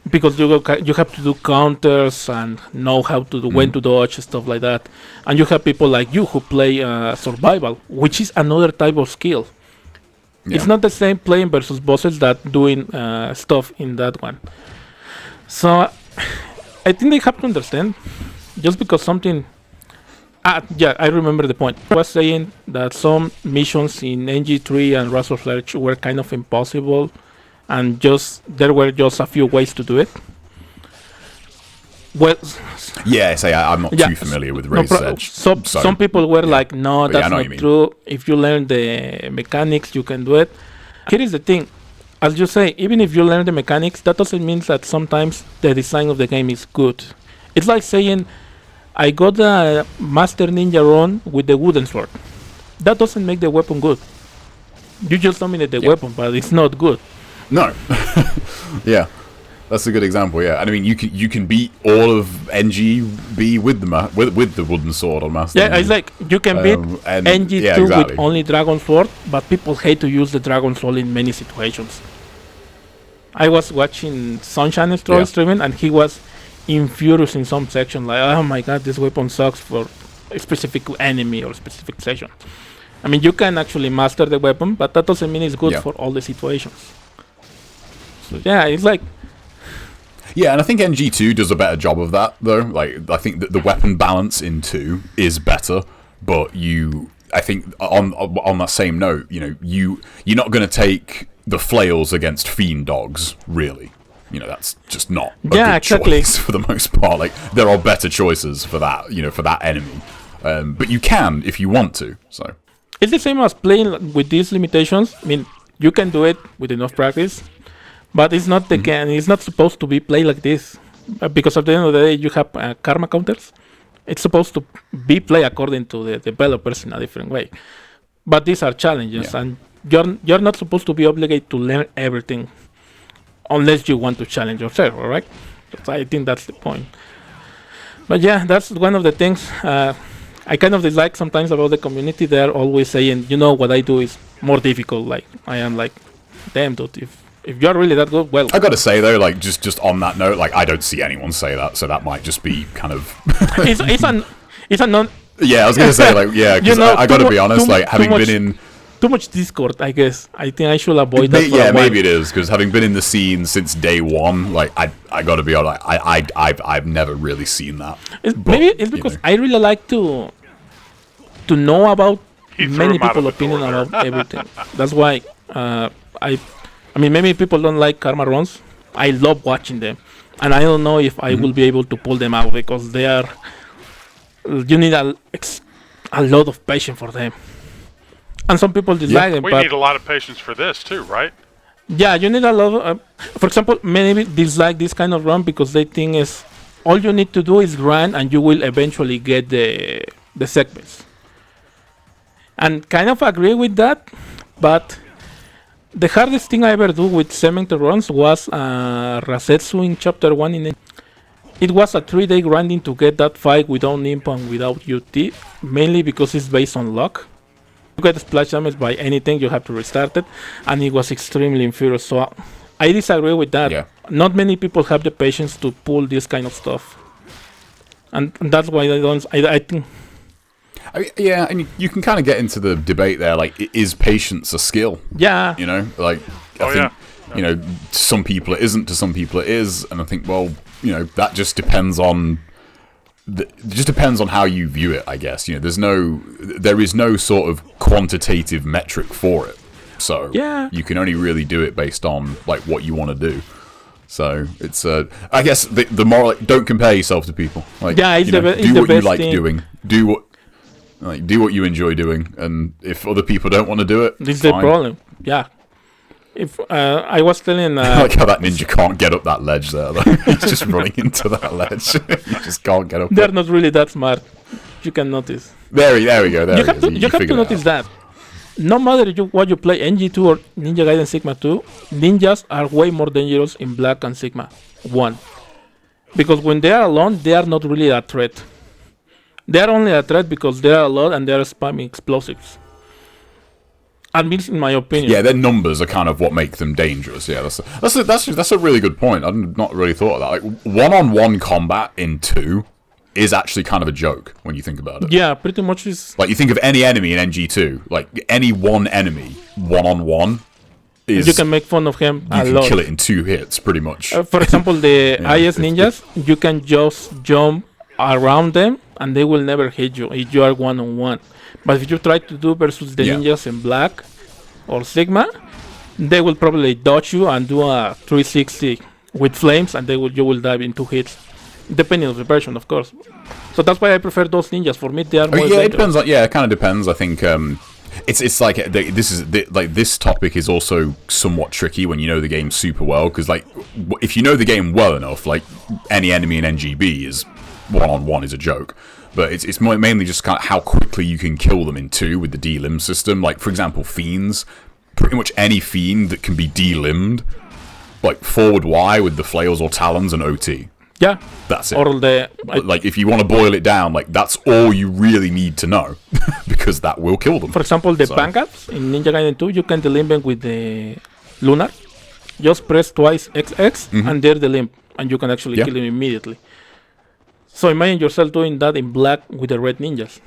because you have to do counters and know how to do when to dodge, stuff like that. And you have people like you who play survival, which is another type of skill. Yeah. It's not the same playing versus bosses that doing stuff in that one. So I think they have to understand, just because something... I remember the point. I was saying that some missions in NG3 and Wrath of Lich were kind of impossible, and there were just a few ways to do it. Well, I'm not too familiar with Razor's Edge. Some people were like, no, that's not true. If you learn the mechanics, you can do it. Here is the thing. As you say, even if you learn the mechanics, that doesn't mean that sometimes the design of the game is good. It's like saying, I got a Master Ninja run with the wooden sword. That doesn't make the weapon good. You just dominate the weapon, but it's not good. No. Yeah. That's a good example, yeah. And I mean, you can beat all of NGB with the wooden sword on Master. Yeah, it's like you can beat NG2 with only Dragon Sword, but people hate to use the Dragon Sword in many situations. I was watching Sunshine streaming, and he was infurious in some section, like, oh my god, this weapon sucks for a specific enemy or specific section. I mean, you can actually master the weapon, but that doesn't mean it's good for all the situations. So yeah, it's like... Yeah, and I think NG2 does a better job of that, though. Like, I think that the weapon balance in 2 is better, but I think on that same note, you're not going to take the flails against fiend dogs, really. That's just not a good choice for the most part. Like, there are better choices for that, for that enemy. But you can if you want to. So it's the same as playing with these limitations. I mean, you can do it with enough practice. But it's not the game. It's not supposed to be played like this, because at the end of the day, you have karma counters. It's supposed to be played according to the developers in a different way. But these are challenges, and you're not supposed to be obligated to learn everything, unless you want to challenge yourself. All right? So I think that's the point. But yeah, that's one of the things I kind of dislike sometimes about the community. They're always saying, what I do is more difficult. Like, I am like, damn, dude, if you're really that good, well... I gotta say, though, like, just on that note, like, I don't see anyone say that, so that might just be kind of... it's a non... Yeah, I was gonna say, like, yeah, because I gotta be honest, like, having been in... Too much Discord, I guess. I think I should avoid that for a while. Maybe it is, because having been in the scene since day one, like, I gotta be honest, I've never really seen that. Maybe it's because I really like to know about many people's opinion about everything. That's why I mean, maybe people don't like karma runs. I love watching them, and I don't know if I will be able to pull them out, because they are... You need a lot of patience for them, and some people dislike them. We need a lot of patience for this too, right? Yeah, you need a lot of... for example, many dislike this kind of run because they think is all you need to do is run, and you will eventually get the segments. And kind of agree with that, but... The hardest thing I ever do with cemetery runs was Rasetsu in Chapter 1 in it was a 3-day grinding to get that fight without Imp and without UT, mainly because it's based on luck. You get splash damage by anything, you have to restart it, and it was extremely inferior. So I disagree with that. Yeah. Not many people have the patience to pull this kind of stuff, and that's why I don't. I think. Yeah, and you can kind of get into the debate there. Like, is patience a skill? Yeah. You know, like I think you know, to some people it isn't, to some people it is, and I think, well, you know, that just depends on. It just depends on how you view it, I guess. You know, there is no sort of quantitative metric for it. So you can only really do it based on like what you want to do. So it's I guess the moral, like, don't compare yourself to people. Like, it's do what you like thing. doing. Do what you enjoy doing, and if other people don't want to do it, this is the problem. Yeah. If I was telling, I like how that ninja can't get up that ledge there. Though. He's just running into that ledge. He just can't get up. They're not really that smart. You can notice. There we go. You have to notice that. No matter what you play, NG2 or Ninja Gaiden Sigma 2, ninjas are way more dangerous in Black and Sigma 1. Because when they are alone, they are not really a threat. They are only a threat because they are alone and they are spamming explosives. At least in my opinion. Yeah, their numbers are kind of what make them dangerous. Yeah, that's a really good point. I've not really thought of that. Like, one-on-one combat in 2 is actually kind of a joke when you think about it. Yeah, pretty much is. Like, you think of any enemy in NG2, like any one enemy one-on-one is. You can make fun of him a lot. You can kill it in 2 hits, pretty much. For example, the IS ninjas, you can just jump around them and they will never hit you if you are one-on-one. But if you try to do versus the ninjas in Black or Sigma, they will probably dodge you and do a 360 with flames, and you will die in 2 hits, depending on the version, of course. So that's why I prefer those ninjas. For me, they are more dangerous. It depends. It kind of depends. I think it's like this topic is also somewhat tricky when you know the game super well, because like if you know the game well enough, like any enemy in NGB is one-on-one is a joke. But it's mainly just kind of how quickly you can kill them in 2 with the delimb system. Like, for example, fiends. Pretty much any fiend that can be delimbed, like forward Y with the flails or talons and OT. Yeah. That's it. Or like, if you want to boil it down, like, that's all you really need to know. Because that will kill them. For example, the Vanguards in Ninja Gaiden 2, you can delimb them with the Lunar. Just press twice XX and they're delimb. And you can actually kill them immediately. So imagine yourself doing that in Black with the red ninjas.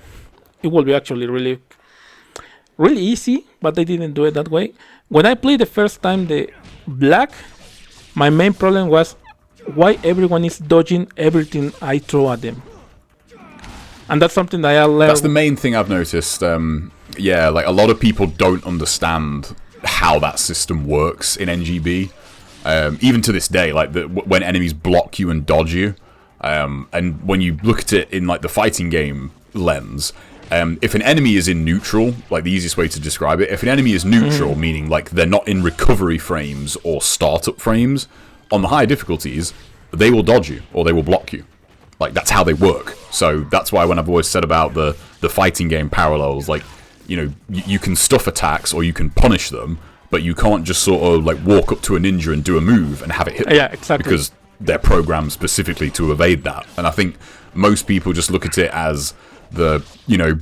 It will be actually really, really easy, but they didn't do it that way. When I played the first time the Black, my main problem was why everyone is dodging everything I throw at them. And that's something that I learned. That's the main thing I've noticed. Like a lot of people don't understand how that system works in NGB. Even to this day, like when enemies block you and dodge you. And when you look at it in like the fighting game lens, if an enemy is in neutral, like the easiest way to describe it, if an enemy is neutral, meaning like they're not in recovery frames or startup frames, on the higher difficulties, they will dodge you or they will block you. Like, that's how they work. So that's why when I've always said about the fighting game parallels, like, you know, you can stuff attacks or you can punish them, but you can't just sort of like walk up to a ninja and do a move and have it hit them. Yeah, exactly. Because they're programmed specifically to evade that. And I think most people just look at it as the, you know,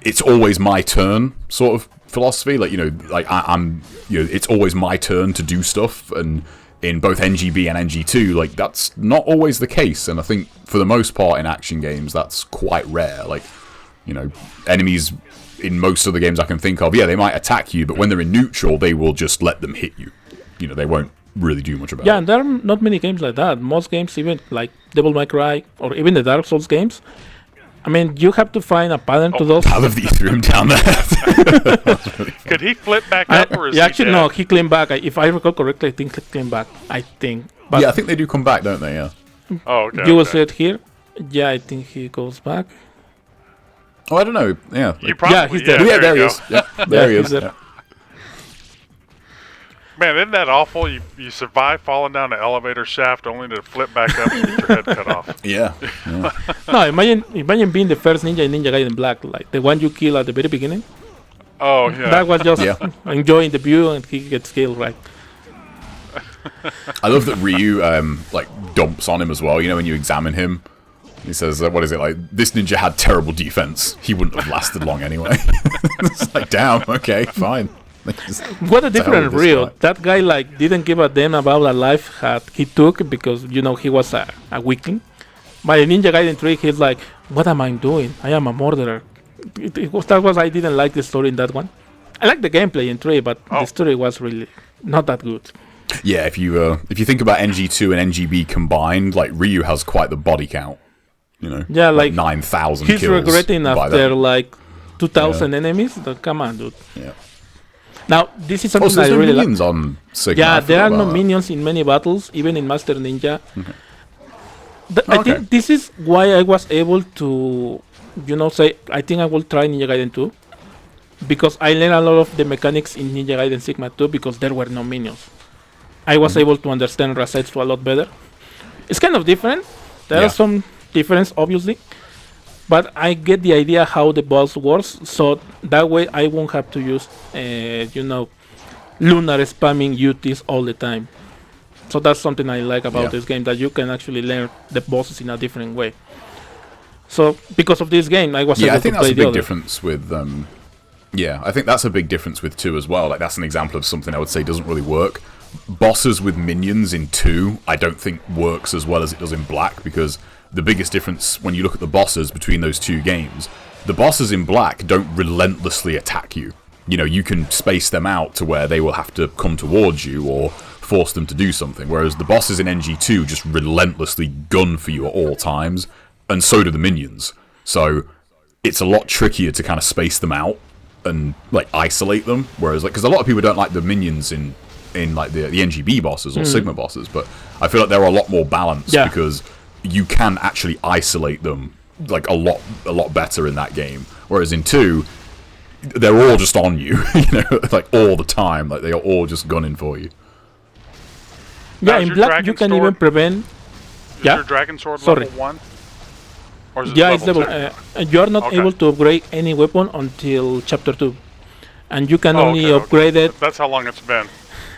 it's always my turn sort of philosophy. Like, you know, like I'm, you know, it's always my turn to do stuff. And in both NGB and NG2, like, that's not always the case. And I think for the most part in action games, that's quite rare. Like, you know, enemies in most of the games I can think of, they might attack you, but when they're in neutral, they will just let them hit you. You know, they won't really do much about it. Yeah, and there are not many games like that. Most games, even like Devil May Cry or even the Dark Souls games, I mean, you have to find a pattern to those. I love that you threw him down there. Really could he flip back up or is he actually dead? No, he came back. If I recall correctly, I think he came back. But I think they do come back, don't they? Yeah. Oh, okay. You will see it here. Yeah, I think he goes back. Oh, I don't know. Yeah. He's there. Yeah, there he is. Yeah, there he is. There. Man, isn't that awful? You survive falling down an elevator shaft only to flip back up and get your head cut off. Yeah. No, imagine being the first ninja in Ninja Gaiden Black, like the one you kill at the very beginning. Oh, yeah. That was just enjoying the view and he gets killed, right? I love that Ryu like dumps on him as well. You know, when you examine him, he says, "What is it like? This ninja had terrible defense. He wouldn't have lasted long anyway." It's like, damn. Okay, fine. What a different Ryu. That guy like didn't give a damn about the life that he took because he was a weakling. But in Ninja Gaiden 3, he's like, "What am I doing? I am a murderer." I didn't like the story in that one. I like the gameplay in 3, but the story was really not that good. Yeah, if you think about NG2 and NGB combined, like Ryu has quite the body count. You know, yeah, like 9,000 kills. He's regretting after like 2,000 enemies. Come on, dude. Yeah. Now this is something I no really minions on Sigma. Yeah, there are no minions in many battles, even in Master Ninja. Okay. I think this is why I was able to, say I think I will try Ninja Gaiden 2. Because I learned a lot of the mechanics in Ninja Gaiden Sigma 2 because there were no minions. I was able to understand Rasetsu a lot better. It's kind of different. There are some difference, obviously. But I get the idea how the boss works, so that way I won't have to use, lunar spamming UTs all the time. So that's something I like about this game, that you can actually learn the bosses in a different way. So because of this game, I was able to play the other. Yeah, I think that's a big difference with... Yeah, I think that's a big difference with 2 as well. Like, that's an example of something I would say doesn't really work. Bosses with minions in 2, I don't think works as well as it does in Black, because the biggest difference when you look at the bosses between those 2 games, the bosses in Black don't relentlessly attack you. You know, you can space them out to where they will have to come towards you or force them to do something, whereas the bosses in NG2 just relentlessly gun for you at all times, and so do the minions. So it's a lot trickier to kind of space them out and like isolate them, whereas like because a lot of people don't like the minions in like the NGB bosses or Sigma bosses, but I feel like they're a lot more balanced because you can actually isolate them like a lot better in that game, whereas in 2 they're all just on you, like all the time, like they are all just gunning for you. Yeah, in Black you can even prevent. Is your Dragon Sword level 1? Or is it it's level. You are not able to upgrade any weapon until Chapter 2, and you can only upgrade it. That's how long it's been.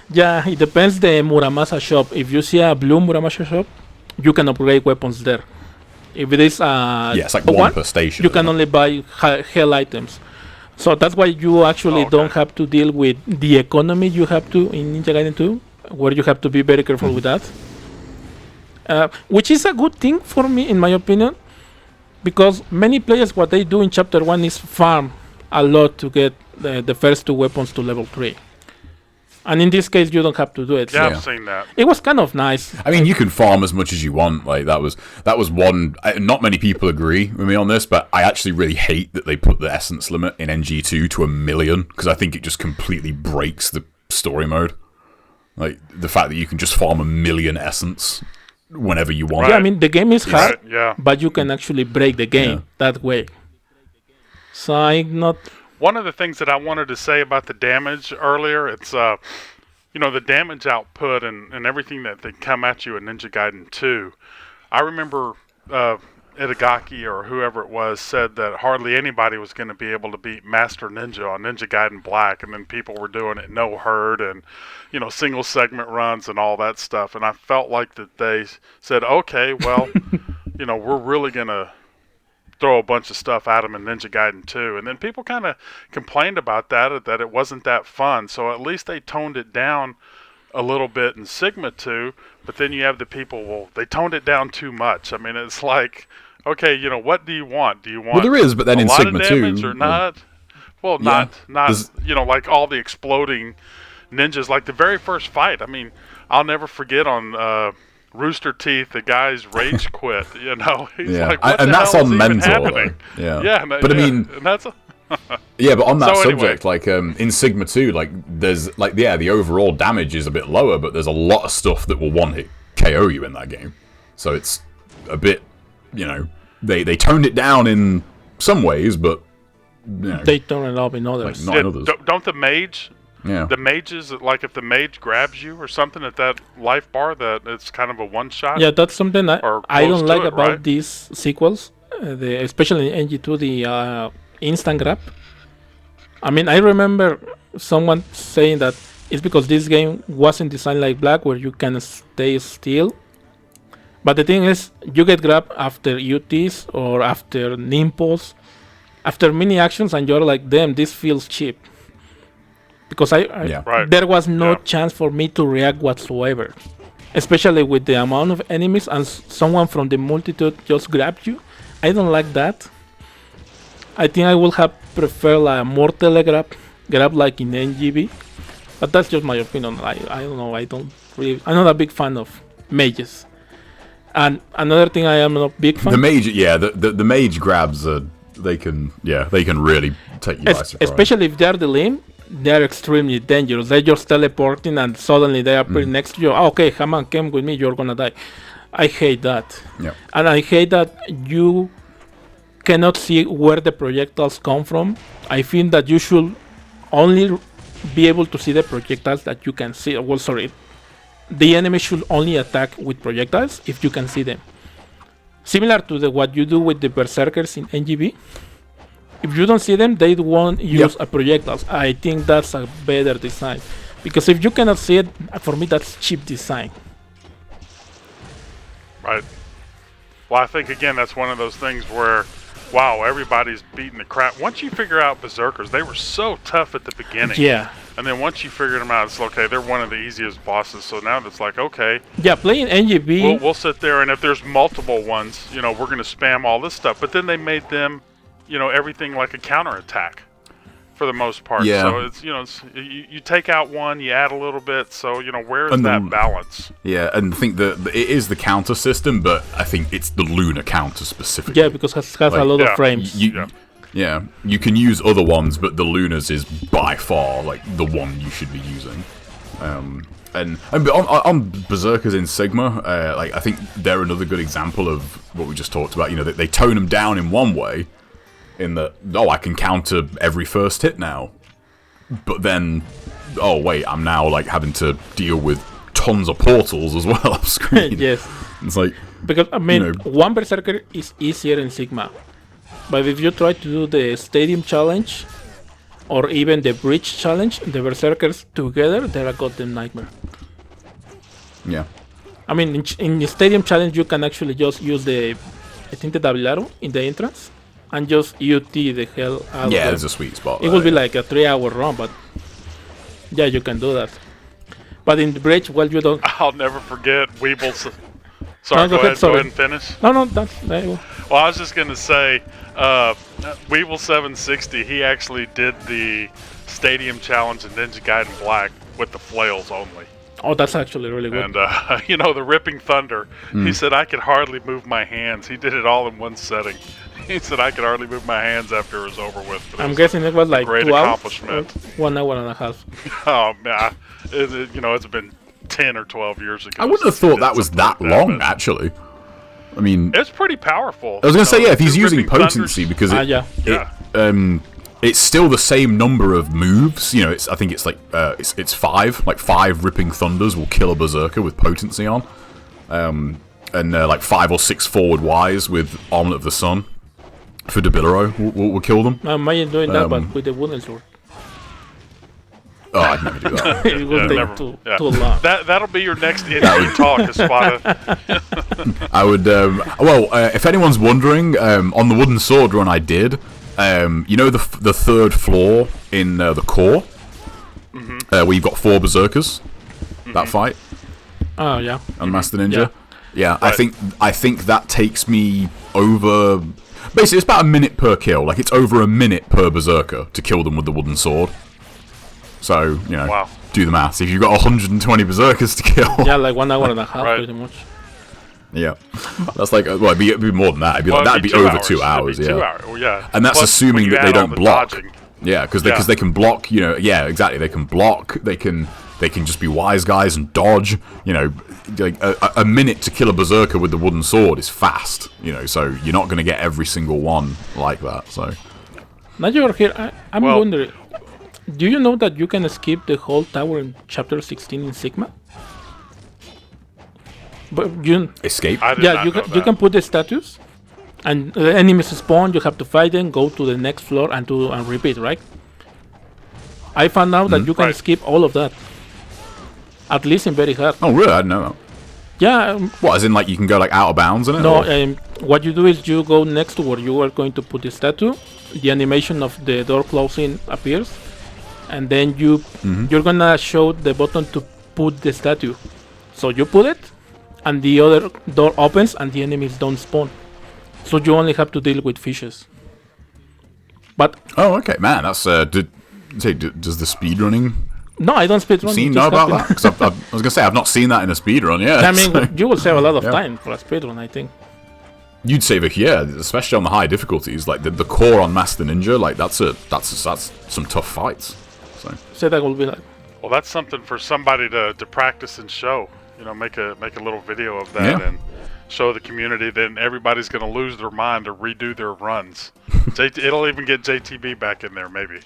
Yeah, it depends the Muramasa shop. If you see a blue Muramasa shop, you can upgrade weapons there. If it is it's like one per station. You can only buy hell items. So that's why you actually don't have to deal with the economy you have to in Ninja Gaiden 2, where you have to be very careful with that. Which is a good thing for me, in my opinion. Because many players, what they do in Chapter 1 is farm a lot to get the first 2 weapons to level 3. And in this case, you don't have to do it. Yeah, I've seen that. It was kind of nice. I mean, you can farm as much as you want. Like that was one. Not many people agree with me on this, but I actually really hate that they put the essence limit in NG2 to 1,000,000, because I think it just completely breaks the story mode. Like the fact that you can just farm 1,000,000 essence whenever you want. Yeah, I mean the game is hard, but you can actually break the game that way. So I'm not. One of the things that I wanted to say about the damage earlier, it's the damage output and everything that they come at you in Ninja Gaiden 2. I remember Itagaki or whoever it was said that hardly anybody was going to be able to beat Master Ninja on Ninja Gaiden Black, and then people were doing it no hurt and single segment runs and all that stuff. And I felt like that they said, okay, well, we're really going to throw a bunch of stuff at him in Ninja Gaiden 2. And then people kind of complained about that it wasn't that fun. So at least they toned it down a little bit in Sigma 2. But then you have the people, well, they toned it down too much. I mean, it's like, okay, what do you want? Do you want there is, but then a in lot Sigma of damage 2, or not? Well, not like all the exploding ninjas. Like the very first fight, I mean, I'll never forget on Rooster Teeth, the guy's rage quit. He's like, what and the that's hell on is even mental. happening? But I mean, and that's yeah, but on that So subject, like in Sigma 2, like there's like the overall damage is a bit lower, but there's a lot of stuff that will one hit KO you in that game. So it's a bit, they toned it down in some ways, but they tone it up in others. Like, not in others. Don't the mage? Yeah. The mages, like if the mage grabs you or something at that life bar, that it's kind of a one shot. Yeah, that's something I don't like about right? these sequels, especially in NG2, the instant grab. I mean, I remember someone saying that is because this game wasn't designed like Black, where you can stay still. But the thing is, you get grabbed after UTs or after nimples, after mini actions, and you're like, damn, this feels cheap. Because there was no chance for me to react whatsoever. Especially with the amount of enemies and someone from the multitude just grabbed you. I don't like that. I think I would have preferred a more telegrab like in NGB. But that's just my opinion. I don't know. I'm not a big fan of mages. And another thing I am not big fan. The mage, the mage grabs they can really take you by surprise. Especially if they're the limb, they're extremely dangerous. They're just teleporting and suddenly they appear next to you. Oh, okay, come on, come with me, you're gonna die. I hate that. Yeah. And I hate that you cannot see where the projectiles come from. I think that you should only be able to see the projectiles that you can see. Well, sorry. The enemy should only attack with projectiles if you can see them. Similar to what you do with the berserkers in NGB. If you don't see them, they won't use a projectiles. I think that's a better design. Because if you cannot see it, for me that's cheap design. Right. Well, I think again that's one of those things where, wow, everybody's beating the crap. Once you figure out berserkers, they were so tough at the beginning. Yeah. And then once you figured them out, it's okay. They're one of the easiest bosses. So now it's like, okay. Yeah, playing NGB. We'll sit there, and if there's multiple ones, we're going to spam all this stuff. But then they made them, everything like a counterattack for the most part. Yeah. So it's, you take out one, you add a little bit. So where is that balance? Yeah, and I think that it is the counter system, but I think it's the lunar counter specifically. Yeah, because it has a lot of frames. Yeah, you can use other ones, but the Lunas is by far like the one you should be using. And on Berserkers in Sigma, I think they're another good example of what we just talked about. They tone them down in one way, in that I can counter every first hit now, but then wait, I'm now having to deal with tons of portals as well off screen. Yes, it's like because one Berserker is easier in Sigma. But if you try to do the Stadium Challenge, or even the Bridge Challenge, the Berserkers together, they're a goddamn nightmare. Yeah. I mean, in the Stadium Challenge, you can actually just use the double arrow in the entrance, and just UT the hell out of it. Yeah, there's a sweet spot. It will be like a 3-hour run, but yeah, you can do that. But in the Bridge, well, you don't... I'll never forget Weebles... Sorry, go ahead and finish. No, that's... There you go. Well, I was just going to say, Weeble760, he actually did the Stadium Challenge in Ninja Gaiden Black with the flails only. Oh, that's actually really good. And, the Ripping Thunder, he said, I could hardly move my hands. He did it all in one setting. He said, I could hardly move my hands after it was over with. I'm guessing it was like 2 hours? Great accomplishment. 1 hour and a half. Oh, man. It's been 10 or 12 years ago. I wouldn't have thought that was that long, actually. I mean, it's pretty powerful. I was going to say, if he's using potency, because it's still the same number of moves. I think it's it's 5. Like 5 Ripping Thunders will kill a Berserker with potency on, and 5 or 6 forward Ys with Armlet of the Sun for Debilero will kill them. Imagine doing that, but with the wooden sword. Oh, I'd never do that. It will take too long. That'll be your next NG talk, Espada. I would, if anyone's wondering, on the wooden sword run I did, the third floor in the core, where you've got 4 Berserkers, that fight? Oh, yeah. On Master Ninja? Yeah, Right. I think that takes me over... Basically, it's about a minute per kill. It's over a minute per Berserker to kill them with the wooden sword. So, wow. Do the maths. If you've got 120 Berserkers to kill... Yeah, 1 hour and a half, pretty much. Yeah. That's it'd be more than that. That'd be over 2 hours, yeah. 2 hours, yeah. And that's assuming that they don't block. Dodging. Yeah, because they can block, exactly. They can block, they can just be wise guys and dodge. A minute to kill a Berserker with the wooden sword is fast, so you're not going to get every single one like that, so... Now you're here, I'm wondering... Do you know that you can skip the whole tower in Chapter 16 in Sigma? But you escape? You can put the status, and the enemies spawn. You have to fight them, go to the next floor, and repeat. Right? I found out that you can skip all of that. At least in very hard. Oh, really? I didn't know that. Yeah. What, as in, like, you can go, like, out of bounds in it? No, what you do is you go next to where you are going to put the statue. The animation of the door closing appears. And then you're gonna show the button to put the statue. So you put it, and the other door opens, and the enemies don't spawn. So you only have to deal with fishes. But oh, okay, man. That's does the speedrunning no, I don't speedrun. know about that? Because I was gonna say I've not seen that in a speedrun yet. I mean, you will save a lot of time for a speedrun, I think. You'd save it, yeah, especially on the high difficulties. Like the core on Master Ninja, like that's some tough fights. So that will be like. Well, that's something for somebody to practice and show. You know, make a little video of that and show the community. Then everybody's going to lose their mind to redo their runs. It'll even get JTB back in there, maybe.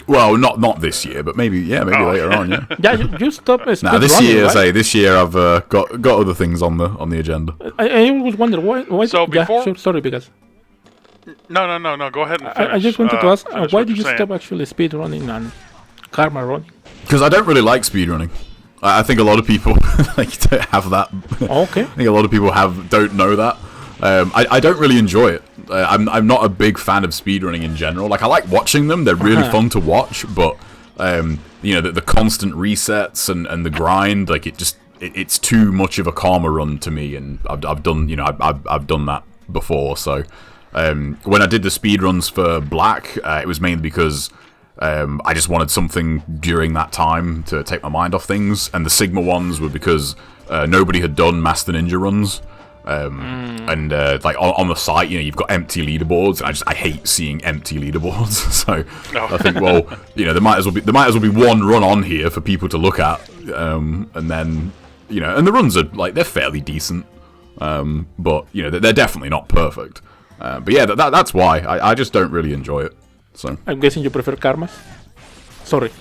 Well, not this year, but maybe later on. Yeah. Yeah, you stop. Nah, this running, year, right? this year I've got other things on the agenda. I always wonder why. So before, sorry, because. No. Go ahead and finish. I just wanted to ask, why did you saying. stop actually speed running and karma running? Because I don't really like speedrunning. I think a lot of people like don't have that. Okay. I think a lot of people don't know that. I don't really enjoy it. I'm not a big fan of speedrunning in general. Like I like watching them; they're really fun to watch. But the constant resets and the grind, like it's too much of a karma run to me. And I've done I've done that before. So when I did the speedruns for Black, it was mainly because I just wanted something during that time to take my mind off things, and the Sigma ones were because nobody had done Master Ninja runs, and like on the site, you've got empty leaderboards, and I hate seeing empty leaderboards. So I think, well, there might as well be one run on here for people to look at, and then and the runs are like they're fairly decent, but they're definitely not perfect. But yeah, that's why I just don't really enjoy it. So I'm guessing you prefer karmas? Sorry.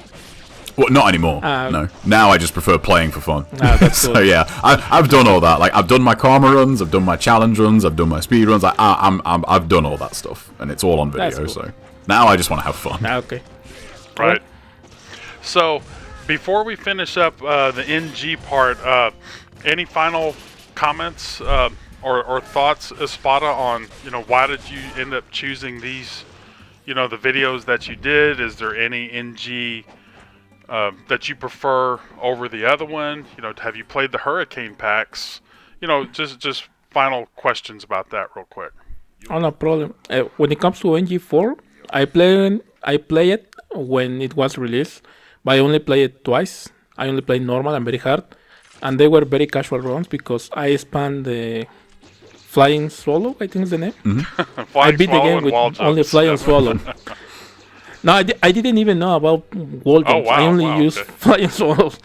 Well, not anymore. No. Now I just prefer playing for fun. That's so yeah, I've done all that. Like I've done my karma runs, I've done my challenge runs, I've done my speed runs. I've done all that stuff, and it's all on video. Cool. So now I just want to have fun. Okay. Right. So before we finish up the NG part, any final comments or thoughts, Espada, on why did you end up choosing these? The videos that you did, is there any NG that you prefer over the other one? Have you played the Hurricane packs? Just final questions about that real quick. Oh, no problem. When it comes to NG4, I play it when it was released, but I only play it twice. I only played normal and very hard, and they were very casual runs because I spanned the Flying Swallow, I think is the name. Mm-hmm. I beat the game with only Flying Swallow. No, I didn't even know about wall jumps. I only used Flying Swallows.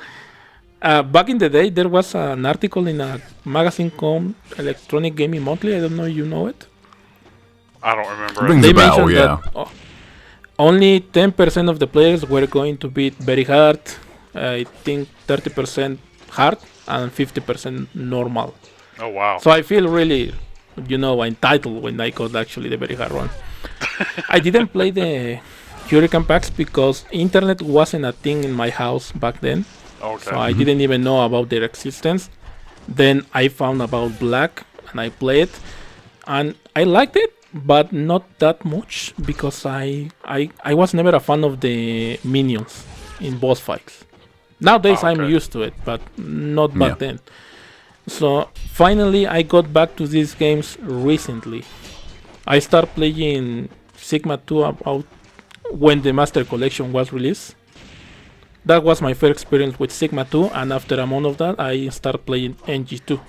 Back in the day, there was an article in a magazine called Electronic Gaming Monthly. I don't know if you know it. I don't remember. Rings a bell, yeah. That only 10% of the players were going to beat very hard. I think 30% hard and 50% normal. Oh, wow. So I feel really, entitled when I got actually the very hard one. I didn't play the Hurricane packs because internet wasn't a thing in my house back then. Okay. So I didn't even know about their existence. Then I found about Black and I played. And I liked it, but not that much because I was never a fan of the minions in boss fights. Nowadays I'm used to it, but not back then. So finally I got back to these games recently. I started playing Sigma 2 about when the Master Collection was released. That was my first experience with Sigma 2, and after a month of that I started playing NG2.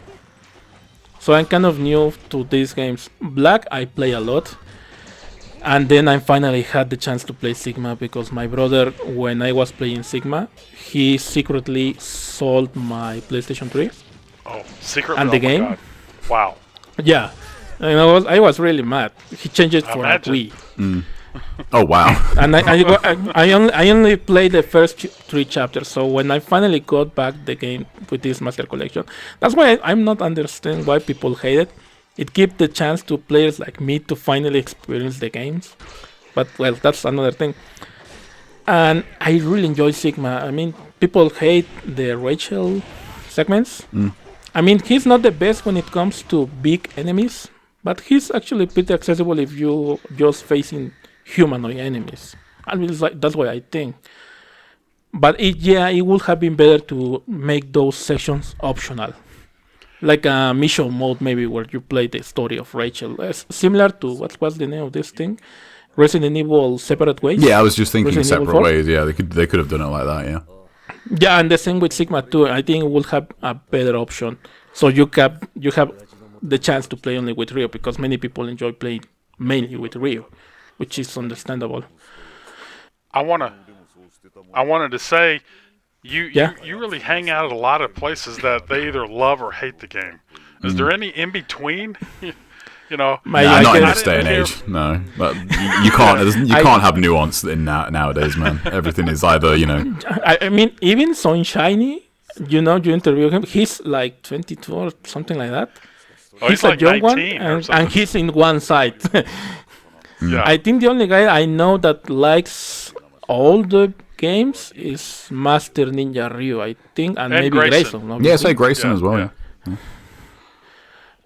So I'm kind of new to these games. Black I play a lot, and then I finally had the chance to play Sigma because my brother, when I was playing Sigma, he secretly sold my PlayStation 3. Oh, secretly? And the game. God. Wow. Yeah, and I was really mad. He changed it for a Wii. Oh wow! And I only played the first 3 chapters. So when I finally got back the game with this Master Collection, that's why I'm not understand why people hate it. It gives the chance to players like me to finally experience the games. But well, that's another thing. And I really enjoy Sigma. I mean, people hate the Rachel segments. I mean, he's not the best when it comes to big enemies, but he's actually pretty accessible if you just facing humanoid enemies. I mean, that's what I think. But it would have been better to make those sections optional. Like a mission mode, maybe, where you play the story of Rachel. Similar to, what's the name of this thing? Resident Evil Separate Ways? Yeah, I was just thinking Resident separate ways. Yeah, they could have done it like that. Yeah. Yeah, and the same with Sigma 2. I think it will have a better option. So you have the chance to play only with Rio, because many people enjoy playing mainly with Rio, which is understandable. I wanted to say, you really hang out at a lot of places that they either love or hate the game. Is there any in between? You know, not in this day and age. No, but you can't have nuance in nowadays, man. Everything is either, you know. I mean, even Sunshiny, you interview him. He's like 22 or something like that. Oh, he's like young 19 one, and he's in one side. Yeah. I think the only guy I know that likes all the games is Master Ninja Ryu, I think, and maybe Grayson. Yeah, say Grayson as well. Yeah.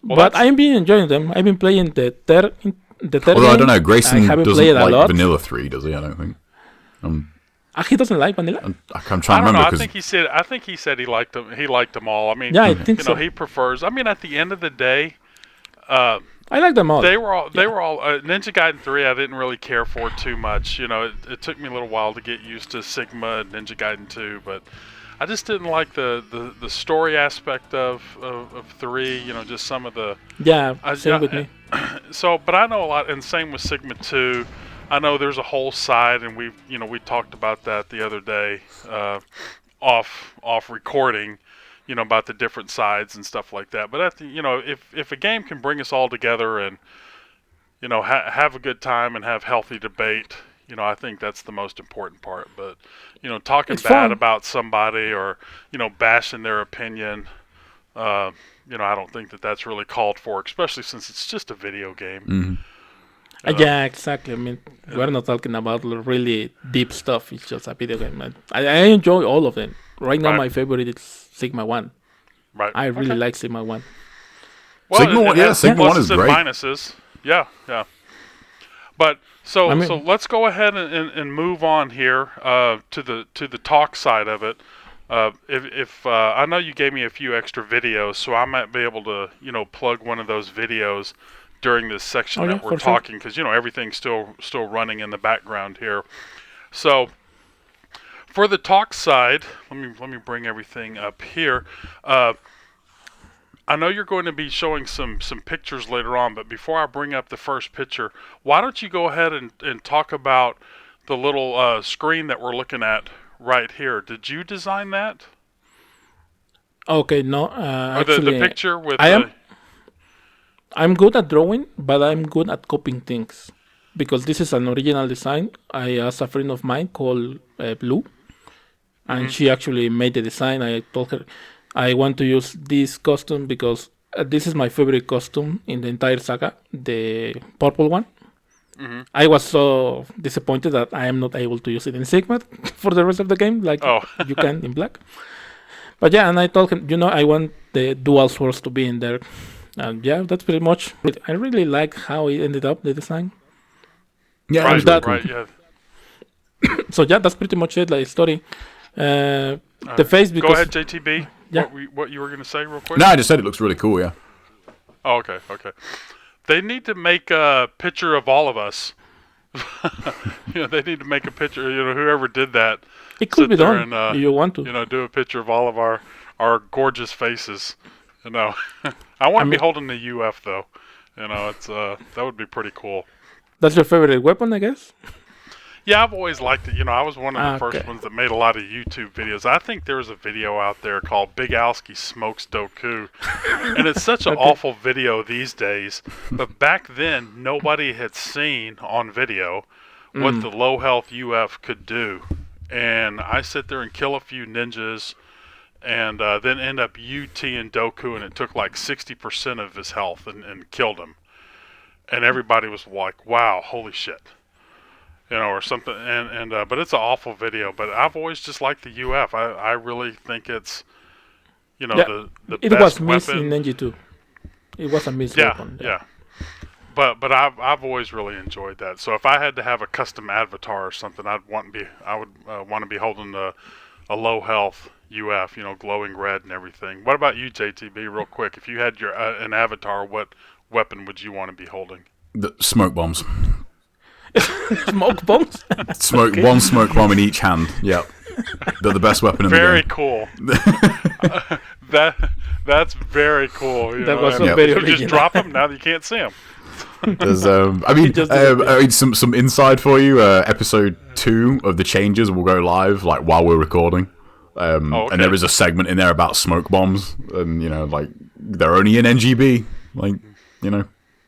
Well, but I've been enjoying them. I've been playing the third Although game. I don't know, Grayson doesn't like like Vanilla 3, does he? I don't think. He doesn't like Vanilla. I'm trying to I don't remember. know. I think he said he liked them. He liked them all. I mean, Yeah, I think so. he prefers. I mean, at the end of the day, I like them all. they were all Ninja Gaiden 3. I didn't really care for too much. You know, it took me a little while to get used to Sigma and Ninja Gaiden 2, but I just didn't like the story aspect of 3. You know, just some of the same with me. So, but I know a lot, and same with Sigma 2. I know there's a whole side, and we talked about that the other day, off recording, about the different sides and stuff like that. But if a game can bring us all together and have a good time and have healthy debate, I think that's the most important part. But talking It's bad fun. about somebody or bashing their opinion, I don't think that's really called for, especially since it's just a video game. Mm-hmm. Yeah, exactly. I mean, we're not talking about really deep stuff. It's just a video game. I enjoy all of them. Right now, my favorite is Sigma 1. Right. I really like Sigma 1. Well, Sigma 1, yeah, Sigma 1 is pluses and great. minuses. Yeah. But so let's go ahead and move on here to the talk side of it. If I know you gave me a few extra videos, so I might be able to plug one of those videos during this section that we're talking, because everything's still running in the background here. So for the talk side, let me bring everything up here. I know you're going to be showing some pictures later on, but before I bring up the first picture, why don't you go ahead and talk about the little screen that we're looking at right here? Did you design that? Okay, no. Or Actually, the picture with I'm good at drawing, but I'm good at copying things. Because this is an original design. I asked a friend of mine called Blue, and she actually made the design. I told her I want to use this costume because this is my favorite costume in the entire saga, the purple one. I was so disappointed that I am not able to use it in Sigma for the rest of the game, like you can in Black. But yeah, and I told him, I want the dual swords to be in there. And yeah, that's pretty much it. I really like how it ended up, the design. Yeah, right. Yeah. So yeah, that's pretty much it, like story. The face, because... Go ahead, JTB. Yeah. What you were going to say real quick? No, I just said it looks really cool, yeah. Oh, okay. They need to make a picture of all of us. They need to make a picture, whoever did that. It could be done, if you want to. Do a picture of all of our gorgeous faces. I want to be holding the UF, though. It's that would be pretty cool. That's your favorite weapon, I guess? Yeah, I've always liked it. I was one of the first ones that made a lot of YouTube videos. I think there's a video out there called Bigalski Smokes Doku. And it's such an awful video these days. But back then, nobody had seen on video what the low health UF could do. And I sit there and kill a few ninjas and then end up UT-ing Doku, and it took like 60% of his health and killed him. And everybody was like, wow, holy shit. or something. But it's an awful video. But I've always just liked the UF. I really think it's, the it best was missed weapon. in NG2. It was a missed Yeah, weapon. yeah. But I've always really enjoyed that. So if I had to have a custom avatar or something, I would want to be holding a low health UF, glowing red and everything. What about you, JTB? Real quick, if you had your an avatar, what weapon would you want to be holding? The smoke bombs. Smoke bombs? Okay. One smoke bomb in each hand. Yep. They're the best weapon in the game. Very cool. That's very cool. That was very original. You just drop them, now you can't see them. There's, some inside for you. Episode 2 of the changes will go live while we're recording. Okay. And there is a segment in there about smoke bombs, and they're only in NGB,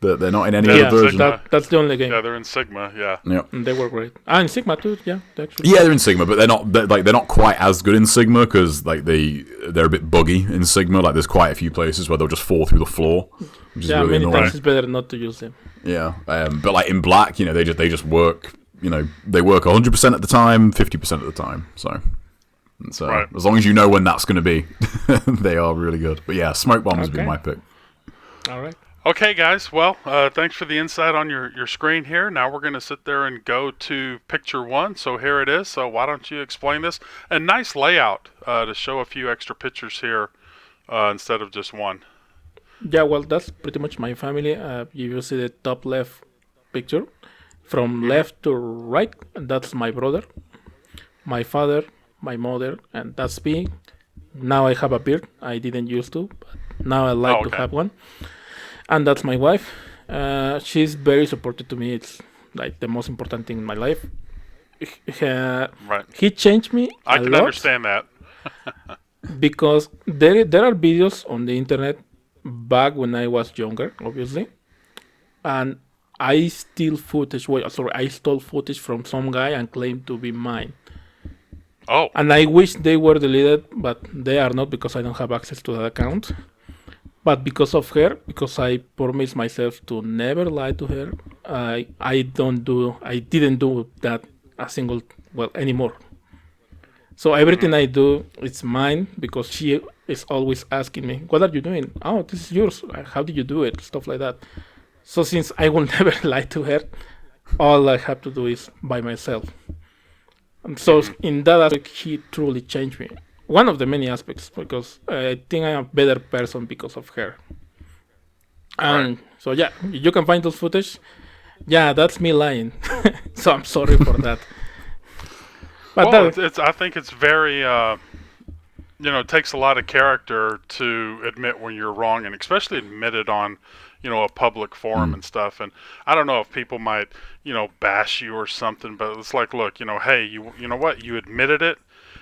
they're not in any other version. That's the only game. Yeah, they're in Sigma. Yeah. Yep. And they work great. In Sigma too. Yeah, they're in Sigma, but they're not quite as good in Sigma because they're a bit buggy in Sigma. Like there's quite a few places where they'll just fall through the floor, which is really annoying. Times it's better not to use them. Yeah, but in black, they just work. They work 100% at the time, 50% at the time. So right. As long as you know when that's going to be, they are really good. But yeah, smoke bombs would be my pick. All right. Okay, guys. Well, thanks for the insight on your screen here. Now we're going to sit there and go to picture 1. So here it is. So why don't you explain this? A nice layout to show a few extra pictures here instead of just one. Yeah, well, that's pretty much my family. You will see the top left picture. From left to right, that's my brother, my father, my mother, and that's me. Now I have a beard. I didn't used to, but now I like to have one. And that's my wife. She's very supportive to me. It's like the most important thing in my life. Right. He changed me a lot. I can understand that. Because there are videos on the internet back when I was younger, obviously. And I stole footage from some guy and claimed to be mine. Oh. And I wish they were deleted, but they are not because I don't have access to that account. But because of her, because I promised myself to never lie to her, I didn't do that anymore. So everything I do, it's mine because she is always asking me, "What are you doing?" "Oh, this is yours. How did you do it?" Stuff like that. So since I will never lie to her, all I have to do is by myself. And so in that aspect, he truly changed me. One of the many aspects, because I think I'm a better person because of her. And so yeah, you can find those footage. Yeah, that's me lying. So I'm sorry for that. But I think it's very, it takes a lot of character to admit when you're wrong, and especially admit it on, a public forum and stuff. And I don't know if people might, bash you or something, but it's like, look, hey, you know what? You admitted it.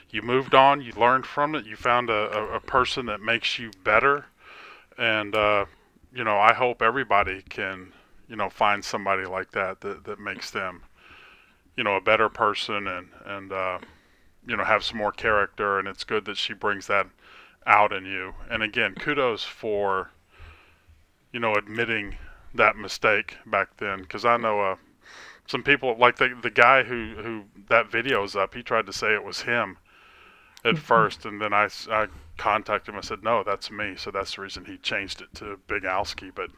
You moved on, you learned from it, you found a person that makes you better, and, I hope everybody can, find somebody like that makes them, a better person and have some more character, and it's good that she brings that out in you. And again, kudos for, admitting that mistake back then, because I know some people, like the guy who that video is up, he tried to say it was him at first, and then I contacted him. I said, "No, that's me." So that's the reason he changed it to Bigalski. But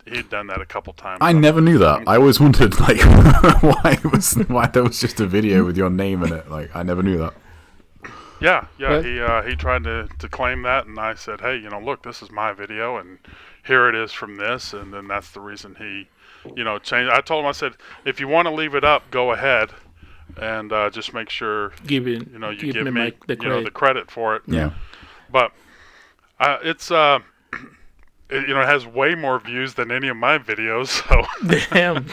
he'd done that a couple times. I never knew that. I always wondered why there was just a video with your name in it. Like I never knew that. Yeah. He tried to claim that, and I said, "Hey, look, this is my video, and here it is from this." And then that's the reason he, changed. I told him, I said, "If you want to leave it up, go ahead." And just make sure you give me the credit for it. Yeah. But it's it has way more views than any of my videos. So damn.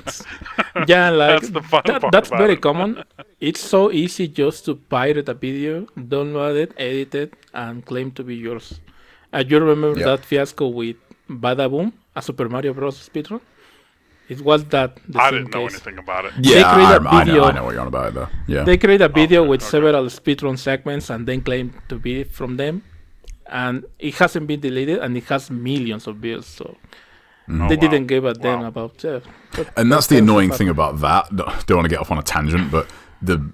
Yeah, like that's the fun part. That's about very it. common. It's so easy just to pirate a video, download it, edit it, and claim to be yours. You remember that fiasco with Badaboom, a Super Mario Bros. Speedrun? It was that the I same didn't know case. anything about it. Yeah, I know what you're on about though. Yeah. They create a video with several speedrun segments and then claim to be from them. And it hasn't been deleted and it has millions of views. So They didn't give a damn about and that's the annoying thing about that. Don't want to get off on a tangent, but the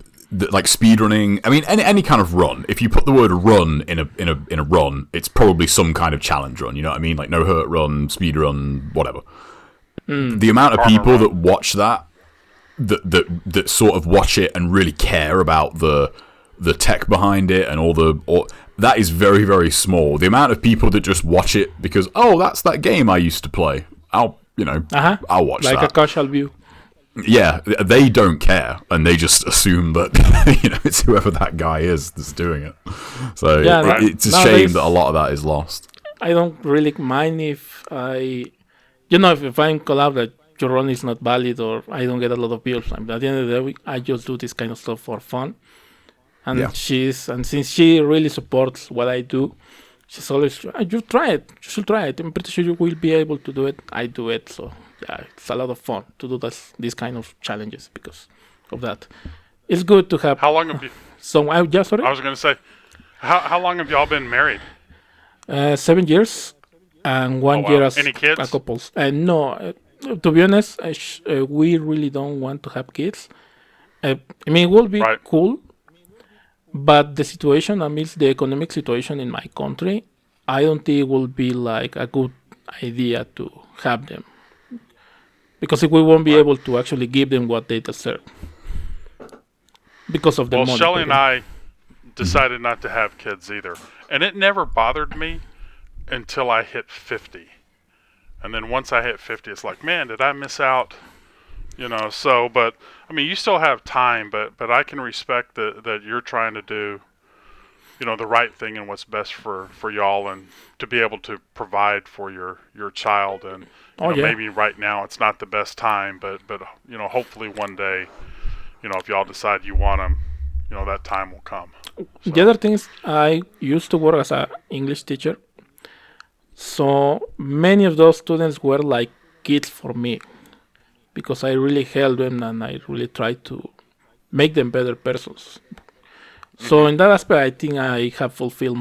like speedrunning. I mean, any kind of run. If you put the word run in a run, it's probably some kind of challenge run. You know what I mean? Like no hurt run, speed run, whatever. The amount of people that watch that sort of watch it and really care about the tech behind it and all that is very, very small. The amount of people that just watch it because that's that game I used to play. I'll watch like that. a casual view. Yeah, they don't care, and they just assume that it's whoever that guy is that's doing it. So it's a shame that a lot of that is lost. I don't really mind if if I'm collab that your run is not valid or I don't get a lot of views. At the end of the day, I just do this kind of stuff for fun. And since she really supports what I do, she's always, you try it. You should try it. I'm pretty sure you will be able to do it. I do it. So, it's a lot of fun to do these kind of challenges because of that. It's good to have... How long have you... sorry? I was going to say, how long have y'all been married? 7 years and 1 year as Any kids? a couple. No, to be honest, we really don't want to have kids. I mean, it will be cool. But the situation, amidst the economic situation in my country, I don't think it will be like a good idea to have them. Because we won't be able to actually give them what they deserve. Because of the money. Well, Shelly and I decided not to have kids either. And it never bothered me until I hit 50. And then once I hit 50, it's like, man, did I miss out? But I mean, you still have time, but I can respect that you're trying to do, the right thing and what's best for y'all and to be able to provide for your child. And maybe right now it's not the best time, but hopefully one day, if y'all decide you want them, that time will come. So. The other thing is I used to work as an English teacher. So many of those students were like kids for me. Because I really help them and I really try to make them better persons. So in that aspect, I think I have fulfilled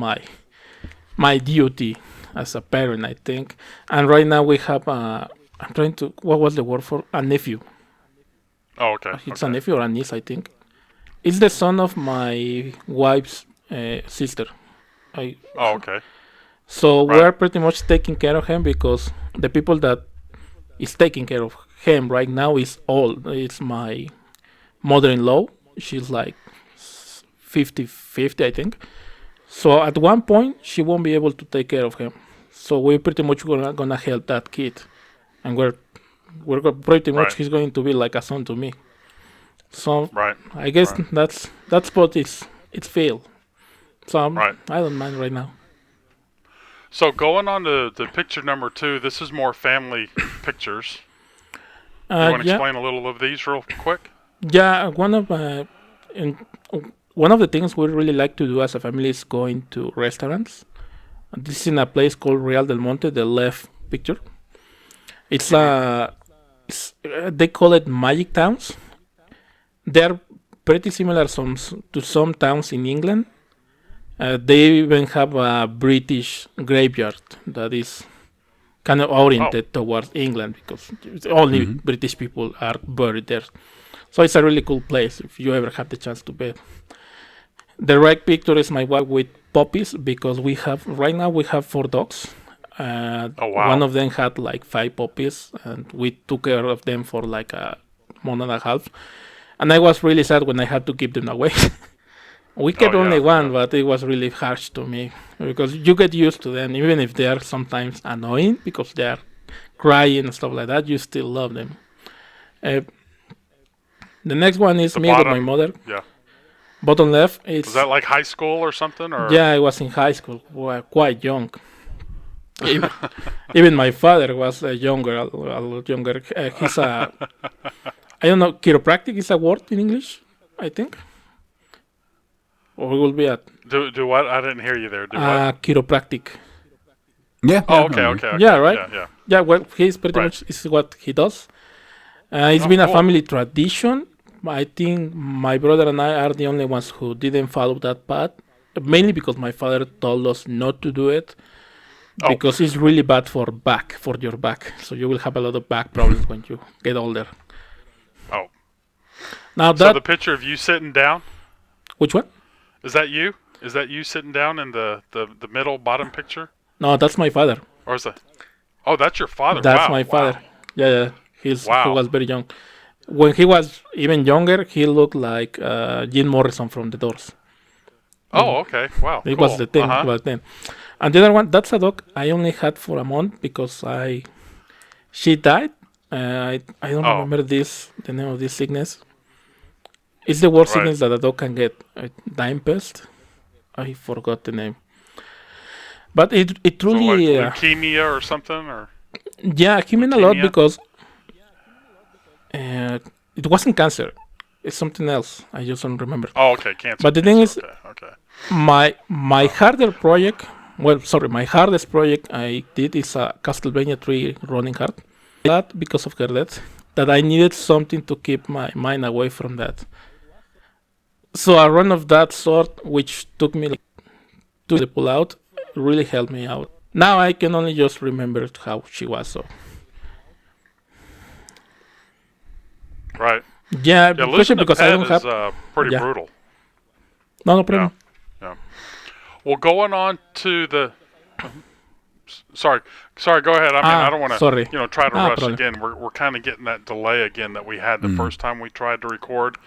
my duty as a parent, I think. And right now we have what was the word for? A nephew. Oh, okay. It's a nephew or a niece, I think. It's the son of my wife's sister. Okay. So we're pretty much taking care of him because the people that is taking care of him right now is old. It's my mother-in-law. She's like 50, I think. So at one point, she won't be able to take care of him. So we're pretty much gonna help that kid, and we're pretty much he's going to be like a son to me. So I guess that's what it's failed. So I don't mind right now. So going on to the picture number 2, this is more family pictures. You want to explain a little of these real quick? Yeah, one of the things we really like to do as a family is going to restaurants. This is in a place called Real del Monte, the left picture. It's they call it magic towns. They're pretty similar to some towns in England. They even have a British graveyard that is kind of oriented towards England because only British people are buried there. So it's a really cool place if you ever have the chance to be. The right picture is my wife with puppies because right now we have 4 dogs. One of them had like 5 puppies and we took care of them for like a month and a half. And I was really sad when I had to give them away. We kept only one, but it was really harsh to me because you get used to them, even if they are sometimes annoying because they are crying and stuff like that. You still love them. The next one is me with my mother. Yeah. Bottom left is. Was that like high school or something? Or? Yeah, I was in high school, quite young. Even my father was younger, a lot younger. He's a. I don't know. Chiropractic is a word in English, I think. Or we will be at. Do what? I didn't hear you there. Do what? Chiropractic. Yeah. Oh, okay. Yeah, right? Yeah, well, he's pretty much is what he does. It's been a family tradition. I think my brother and I are the only ones who didn't follow that path. Mainly because my father told us not to do it. Oh, because it's really bad for your back. So you will have a lot of back problems when you get older. oh. Now So that the picture of you sitting down, which one? is that you? Is that you sitting down in the middle bottom picture? No, that's my father. Or is that? Oh, that's your father. That's Wow. my father. Wow. Yeah. He Wow. was very young. When he was even younger, he looked like Jim Morrison from The Doors. Oh, okay. Wow. It was Cool. the thing back then. And the other one, that's a dog I only had for a month because she died. I don't Oh, remember the name of this sickness. It's the worst right. sickness that a dog can get. Dime pest. I forgot the name. But it So like truly leukemia or something, or yeah, he meant a lot leukemia? because it wasn't cancer. It's something else. I just don't remember. Oh, okay. Cancer. But the thing is, Okay. Okay. my harder project. Well, sorry, my hardest project I did is a Castlevania 3 running hard. That because of her death, that I needed something to keep my mind away from that. So a run of that sort, which took me like to pull out, really helped me out. Now I can only just remember how she was. So Right. yeah, Yeah. especially Losing a because I pet don't is have. pretty Yeah, brutal. no Yeah. problem. Yeah. Well, going on to the. Sorry. Go ahead. I mean, I don't want Sorry. to, try to rush Problem. again. We're kind of getting that delay again that we had the Mm. first time we tried to record,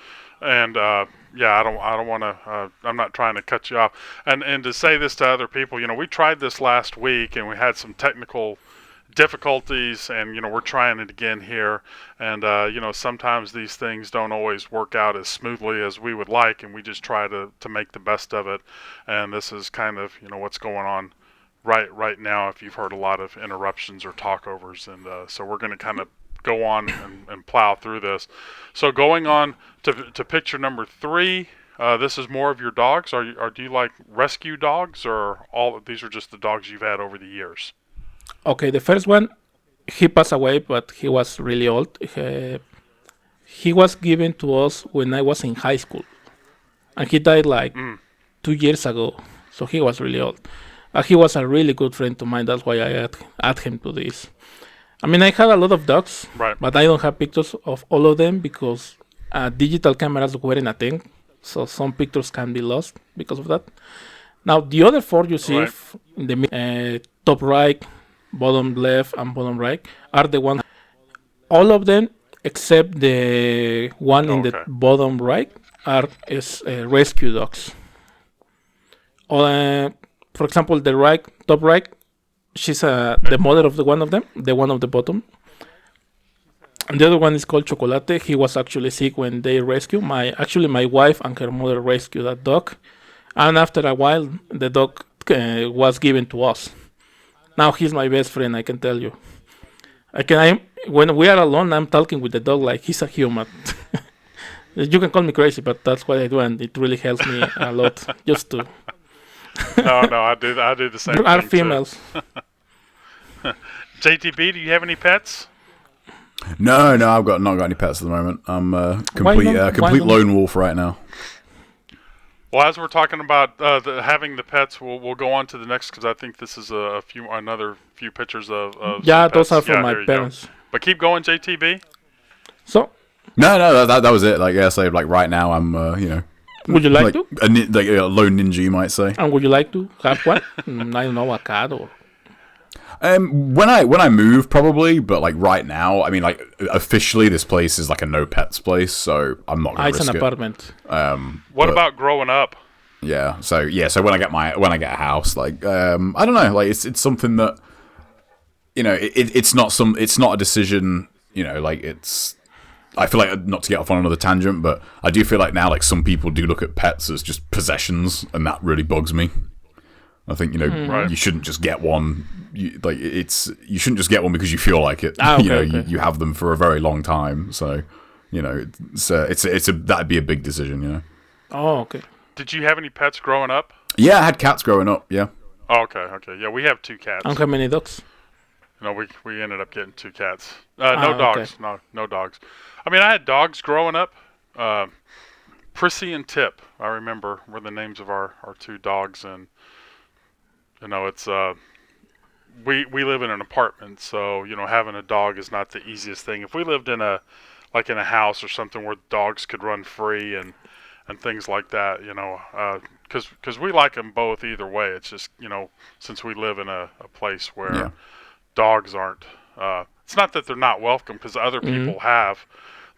and yeah, I don't want to. I'm not trying to cut you off. And to say this to other people, we tried this last week and we had some technical difficulties, and we're trying it again here, and sometimes these things don't always work out as smoothly as we would like, and we just try to make the best of it, and this is kind of what's going on right now. If you've heard a lot of interruptions or talkovers, and so we're going to kind of go on and plow through this. So going on to picture number 3. This is more of your dogs. Or do you like rescue dogs, or all of these are just the dogs you've had over the years? Okay, the first one, he passed away, but he was really old. He was given to us when I was in high school, and he died like 2 years ago. So he was really old. He was a really good friend of mine. That's why I add him to this. I mean, I had a lot of dogs, Right. but I don't have pictures of all of them because digital cameras weren't a thing. So some pictures can be lost because of that. Now, the other 4 you see Right. in the top right, bottom left, and bottom right are the ones. All of them except the one in the Okay. bottom right are rescue dogs. For example, the top right, she's the mother of the one of them, the one of the bottom. And the other one is called Chocolate. He was actually sick when they rescued my wife and her mother rescued that dog, and after a while, the dog was given to us. Now he's my best friend. I can tell you. When we are alone, I'm talking with the dog like he's a human. You can call me crazy, but that's what I do, and it really helps me a lot. Just to No, I do the same are thing females. too. JTB, do you have any pets? No, I've not got any pets at the moment. I'm Why complete not? lone wolf right now. Well, as we're talking about having the pets, we'll go on to the next, because I think this is another few pictures of Yeah, some those pets. are from Yeah, my here you go. parents. But keep going, JTB. So, No, that was it. Like, yeah, so like right now I'm would you like like to? a lone ninja, you might say. And would you like to have one? I don't know, a cat or. When I move, probably, but like right now, I mean, like officially, this place is like a no pets place, so I'm not gonna It's risk an it. apartment. What But- about growing up? Yeah, so when I get a house, like I don't know, like it's something that it's not a decision, like it's. I feel like, not to get off on another tangent, but I do feel like now, like some people do look at pets as just possessions, and that really bugs me. I think Right. you shouldn't just get one. You shouldn't just get one because you feel like it. Okay, You, you have them for a very long time, so that'd be a big decision. Oh, okay. Did you have any pets growing up? Yeah, I had cats growing up. Yeah. Oh, okay. Yeah, we have 2 cats. And how many dogs? We ended up getting 2 cats. No dogs. Okay. No dogs. I mean, I had dogs growing up. Prissy and Tip, I remember, were the names of our 2 dogs, and it's we live in an apartment, so having a dog is not the easiest thing. If we lived in a house or something where dogs could run free and things like that, because we like them both either way. It's just since we live in a place where dogs aren't. It's not that they're not welcome, because other people have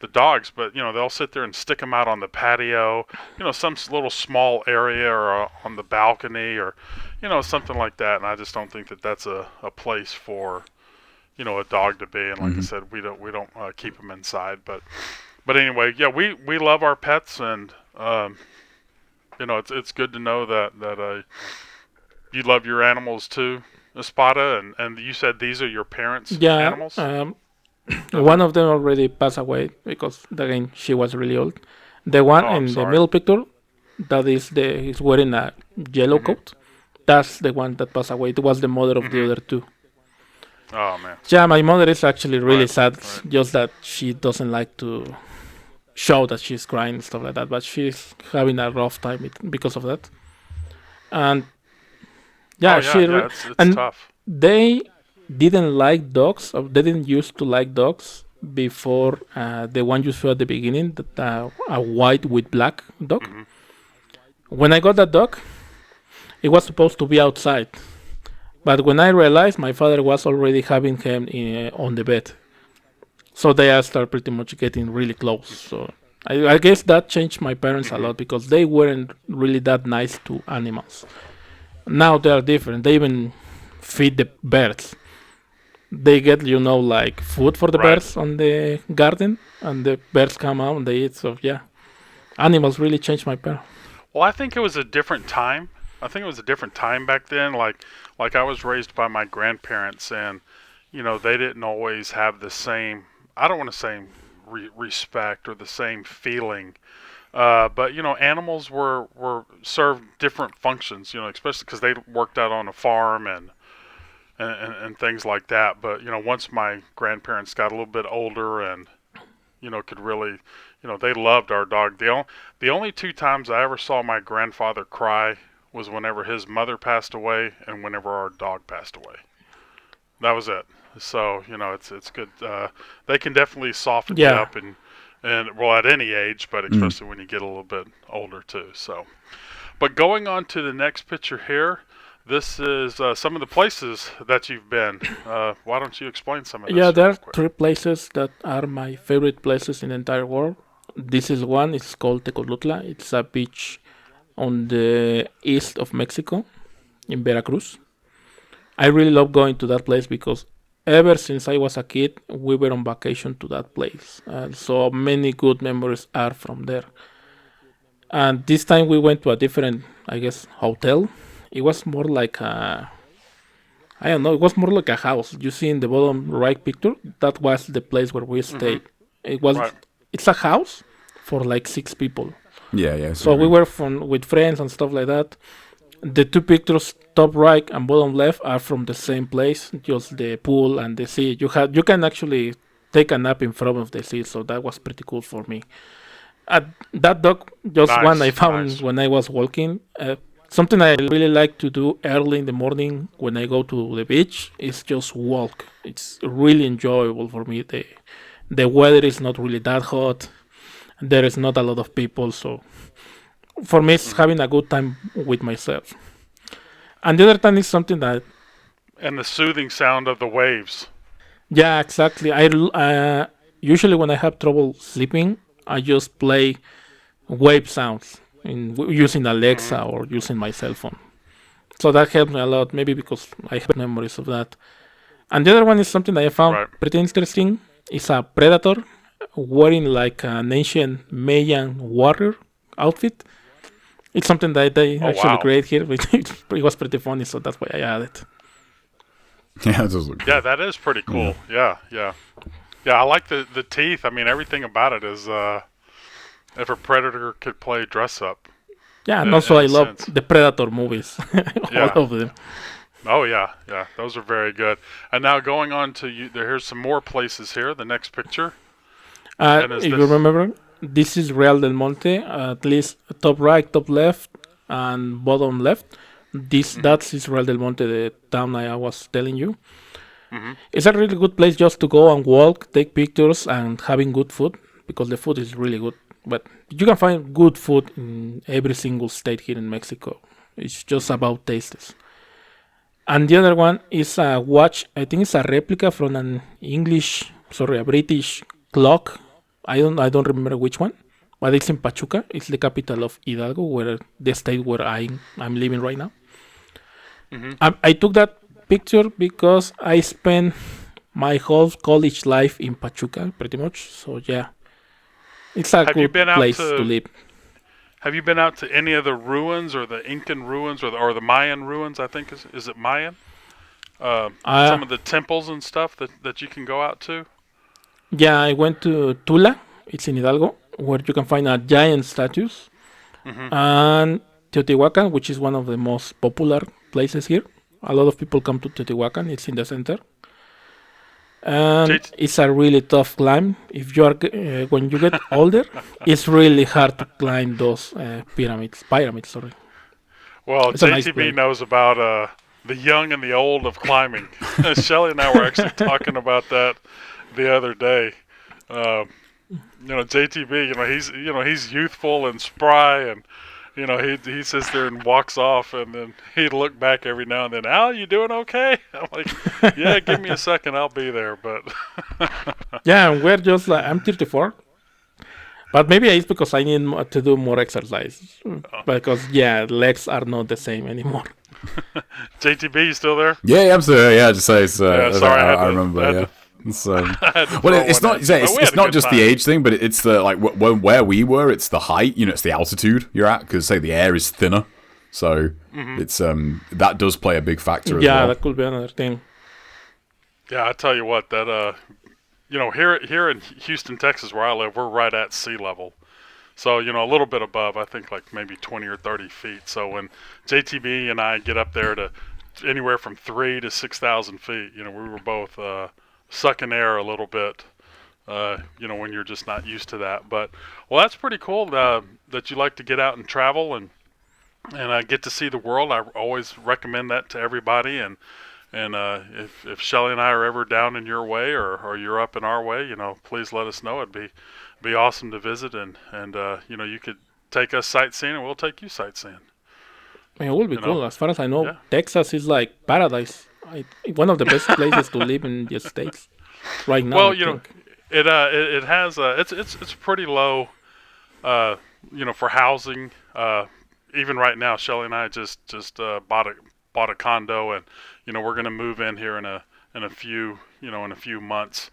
the dogs, but they'll sit there and stick them out on the patio, some little small area, or on the balcony, or something like that. And I just don't think that that's a place for a dog to be. And like I said, we don't keep them inside. But anyway, yeah, we love our pets, and it's good to know that you love your animals too, Espada. And you said these are your parents' animals. One of them already passed away because again she was really old. The one in the middle picture, that is he's wearing a yellow coat. That's the one that passed away. It was the mother of the other two. Oh man. Yeah, my mother is actually really sad. Right. Just that she doesn't like to show that she's crying and stuff like that. But she's having a rough time because of that. And it's tough. They didn't like dogs, or they didn't used to like dogs before the one you saw at the beginning, a white with black dog. When I got that dog, it was supposed to be outside, but when I realized my father was already having him on the bed, so they started pretty much getting really close. So I guess that changed my parents a lot, because they weren't really that nice to animals. Now they are different. They even feed the birds. They get, like food for the birds on the garden, and the birds come out and they eat. So yeah, animals really changed my parents. Well, I think it was a different time. I think it was a different time back then. Like I was raised by my grandparents, and they didn't always have the same. I don't want to say respect or the same feeling. But animals were served different functions. Especially because they worked out on a farm and things like that. But once my grandparents got a little bit older and could really, they loved our dog. The only two times I ever saw my grandfather cry was whenever his mother passed away and whenever our dog passed away. That was it. So it's good. They can definitely soften you up and well, at any age, but especially when you get a little bit older too. So, but going on to the next picture here. This is some of the places that you've been. Why don't you explain some of this? Yeah, there are 3 places that are my favorite places in the entire world. This is one. It's called Tecolutla. It's a beach on the east of Mexico, in Veracruz. I really love going to that place because ever since I was a kid, we were on vacation to that place. So many good memories are from there. And this time we went to a different, hotel. It was more like it was more like a house. You see in the bottom right picture, that was the place where we stayed. It's a house for like 6 people. Yeah. So we were with friends and stuff like that. The 2 pictures, top right and bottom left, are from the same place, just the pool and the sea. You can actually take a nap in front of the sea, so that was pretty cool for me. That dog, one I found when I was walking. Something I really like to do early in the morning when I go to the beach is just walk. It's really enjoyable for me. The weather is not really that hot. There is not a lot of people, so for me it's having a good time with myself. And the other time is something that... And the soothing sound of the waves. Yeah, exactly. I usually when I have trouble sleeping, I just play wave sounds using Alexa or using my cell phone. So that helps me a lot, maybe because I have memories of that. And the other one is something that I found pretty interesting. It's a predator wearing like an ancient Mayan warrior outfit. It's something that they actually create here. It was pretty funny, so that's why I added. Yeah, it does look cool. Yeah, that is pretty cool. Yeah. I like the teeth. I mean, everything about it is... if a predator could play dress up. Yeah, and also I love the Predator movies. All of them. Oh, yeah. Those are very good. And now going on to you, here's some more places here. The next picture. If you remember, this is Real del Monte. At least top right, top left, and bottom left. That's Israel del Monte, the town I was telling you. It's a really good place just to go and walk, take pictures, and having good food because the food is really good. But you can find good food in every single state here in Mexico. It's just about tastes. And the other one is a watch. I think it's a replica from a British clock. I don't remember which one, but it's in Pachuca. It's the capital of Hidalgo, where the state where I'm living right now. I took that picture because I spent my whole college life in Pachuca, pretty much. So yeah, it's a good place to live. Have you been out to any of the ruins, or the Incan ruins, or the Mayan ruins? I think is it Mayan? Some of the temples and stuff that you can go out to. Yeah, I went to Tula. It's in Hidalgo, where you can find a giant statues, and Teotihuacan, which is one of the most popular places here. A lot of people come to Teotihuacan. It's in the center. And it's a really tough climb. If you are when you get older, it's really hard to climb those pyramids. Sorry. Well, JTB knows about the young and the old of climbing. Shelly and I were actually talking about that the other day. JTB, he's youthful and spry, and he sits there and walks off, and then he'd look back every now and then. Al, you doing okay? I'm like, yeah, give me a second, I'll be there. But yeah, we're just like, I'm 34, but maybe it's because I need to do more exercise because legs are not the same anymore. JTB, you still there? Yeah, I'm still there. Yeah, just say it's. Sorry, I remember. Yeah. So, it's not just the age thing, but it's the where we were. It's the height, it's the altitude you're at, because the air is thinner, so it's that does play a big factor. Yeah, as well. That could be another thing. Yeah, I tell you what, that here in Houston, Texas, where I live, we're right at sea level, so a little bit above. I think like maybe 20 or 30 feet. So when JTB and I get up there to anywhere from 3,000 to 6,000 feet, we were both. Sucking air a little bit, when you're just not used to that. But that's pretty cool that you like to get out and travel and get to see the world. I always recommend that to everybody. And if Shelly and I are ever down in your way or you're up in our way, please let us know. It'd be awesome to visit, and you could take us sightseeing, and we'll take you sightseeing. It will be cool. As far as I know, Texas is like paradise. One of the best places to live in the States right now. Well, it has it's pretty low, for housing. Even right now, Shelly and I just bought a condo, and we're gonna move in here in a few months,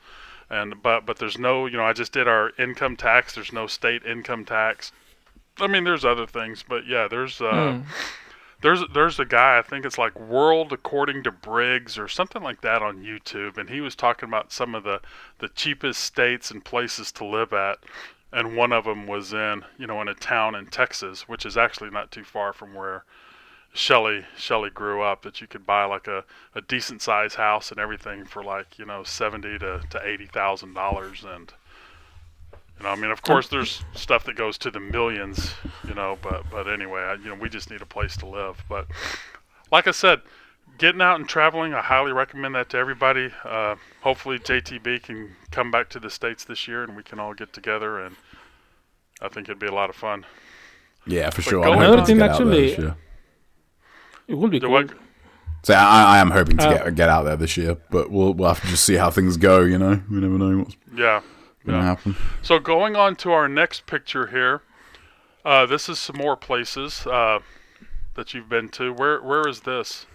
but there's no I just did our income tax. There's no state income tax. I mean, there's other things, but yeah, there's a guy, I think it's like World According to Briggs or something like that on YouTube, and he was talking about some of the cheapest states and places to live at, and one of them was in a town in Texas, which is actually not too far from where Shelly grew up, that you could buy like a decent sized house and everything for like $70,000 to $80,000, and of course, there's stuff that goes to the millions, but anyway, we just need a place to live. But like I said, getting out and traveling, I highly recommend that to everybody. Hopefully JTB can come back to the States this year, and we can all get together, and I think it'd be a lot of fun. Yeah, for sure. Another thing, actually, it will be cool. So I am hoping to get out there this year, but we'll have to just see how things go, We never know what's going to happen. So going on to our next picture here, this is some more places that you've been to. Where is this?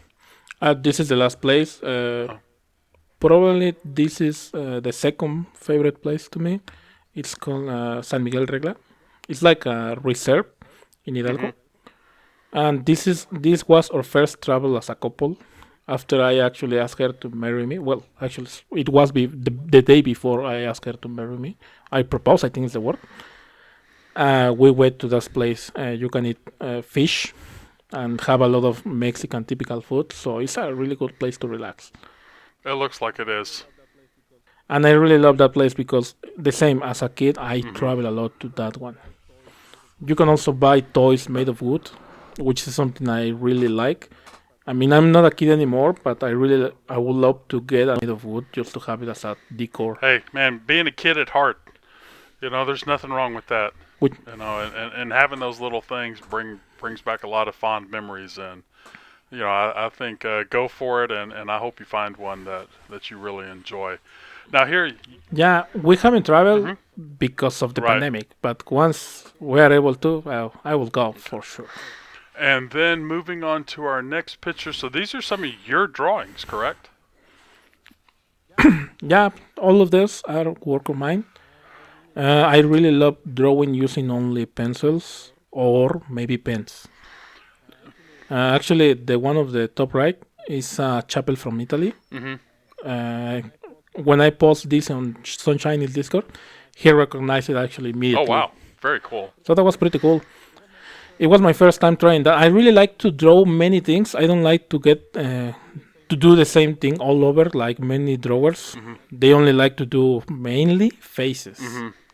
This is the last place. Probably this is the second favorite place to me. It's called San Miguel Regla. It's like a reserve in Hidalgo. And this was our first travel as a couple. After I actually asked her to marry me. Well, actually, it was the day before I asked her to marry me. I proposed, I think is the word. We went to this place. You can eat fish and have a lot of Mexican typical food. So it's a really good place to relax. It looks like it is. And I really love that place because the same as a kid, I travel a lot to that one. You can also buy toys made of wood. which is something I really like. I mean, I'm not a kid anymore, but I would love to get a made of wood just to have it as a decor. Hey, man, being a kid at heart, there's nothing wrong with that. Which, And having those little things brings back a lot of fond memories. And I think go for it, and I hope you find one that you really enjoy. Now here, yeah, we haven't traveled because of the pandemic, but once we are able to, well, I will go for sure. And then moving on to our next picture. So these are some of your drawings, correct? Yeah, all of these are work of mine. I really love drawing using only pencils or maybe pens. Actually, the one of the top right is a chapel from Italy. When I post this on Sunshine in Discord, he recognized it actually immediately. Oh, wow. Very cool. So that was pretty cool. It was my first time trying that. I really like to draw many things. I don't like to get to do the same thing all over like many drawers. They only like to do mainly faces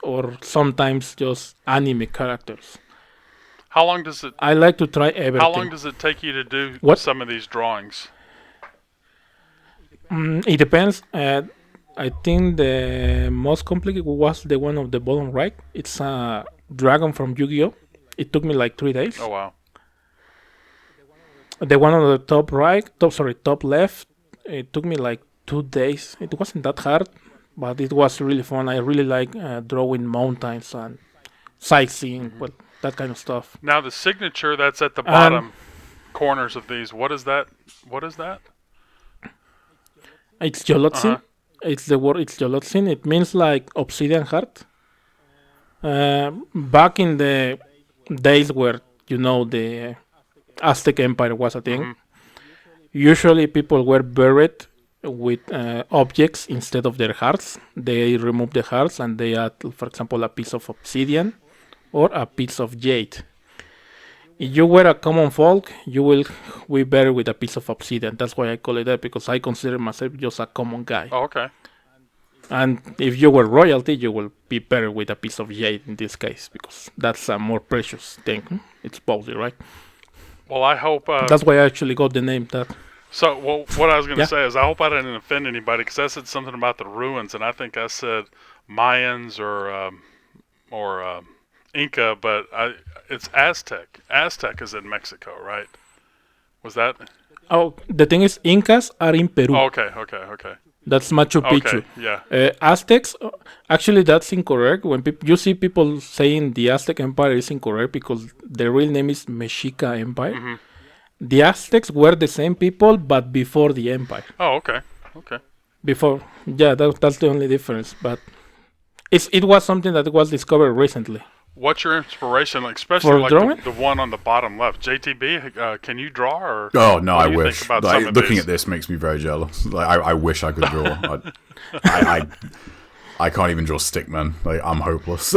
or sometimes just anime characters. How long does it? I like to try everything. How long does it take you to do some of these drawings? It depends. I think the most complicated was the one of the bottom right. It's a dragon from Yu-Gi-Oh! It took me like 3 days. Oh, wow. The one on the top left, it took me like 2 days. It wasn't that hard, but it was really fun. I really like drawing mountains and sightseeing, well, that kind of stuff. Now the signature that's at the bottom corners of these, what is that? What is that? It's Jolotsin. It's the word. It's Jolotsin. It means like obsidian heart. Back in the days where the Aztec Empire was a thing, usually people were buried with objects instead of their hearts. They remove the hearts and they add, for example, a piece of obsidian or a piece of jade. If you were a common folk, you will be buried with a piece of obsidian. That's why I call it that, because I consider myself just a common guy. Oh, okay. And if you were royalty, you will be buried with a piece of jade in this case, because that's a more precious thing. It's supposedly, right? Well, I hope... that's why I actually got the name that. So, what I was going to say is I hope I didn't offend anybody, because I said something about the ruins, and I think I said Mayans or Inca, but it's Aztec. Aztec is in Mexico, right? Was that? Oh, the thing is, Incas are in Peru. Oh, okay. That's Machu Picchu. Okay, yeah. Aztecs, actually, that's incorrect. When you see people saying the Aztec Empire is incorrect because the real name is Mexica Empire. The Aztecs were the same people, but before the empire. Oh, okay. Before, yeah, that's the only difference. But it was something that was discovered recently. What's your inspiration, especially for like drawing? the one on the bottom left? JTB, can you draw? Or oh no, I wish. Think about some of looking these? at this makes me very jealous. Like I wish I could draw. I can't even draw stickman. Like I'm hopeless.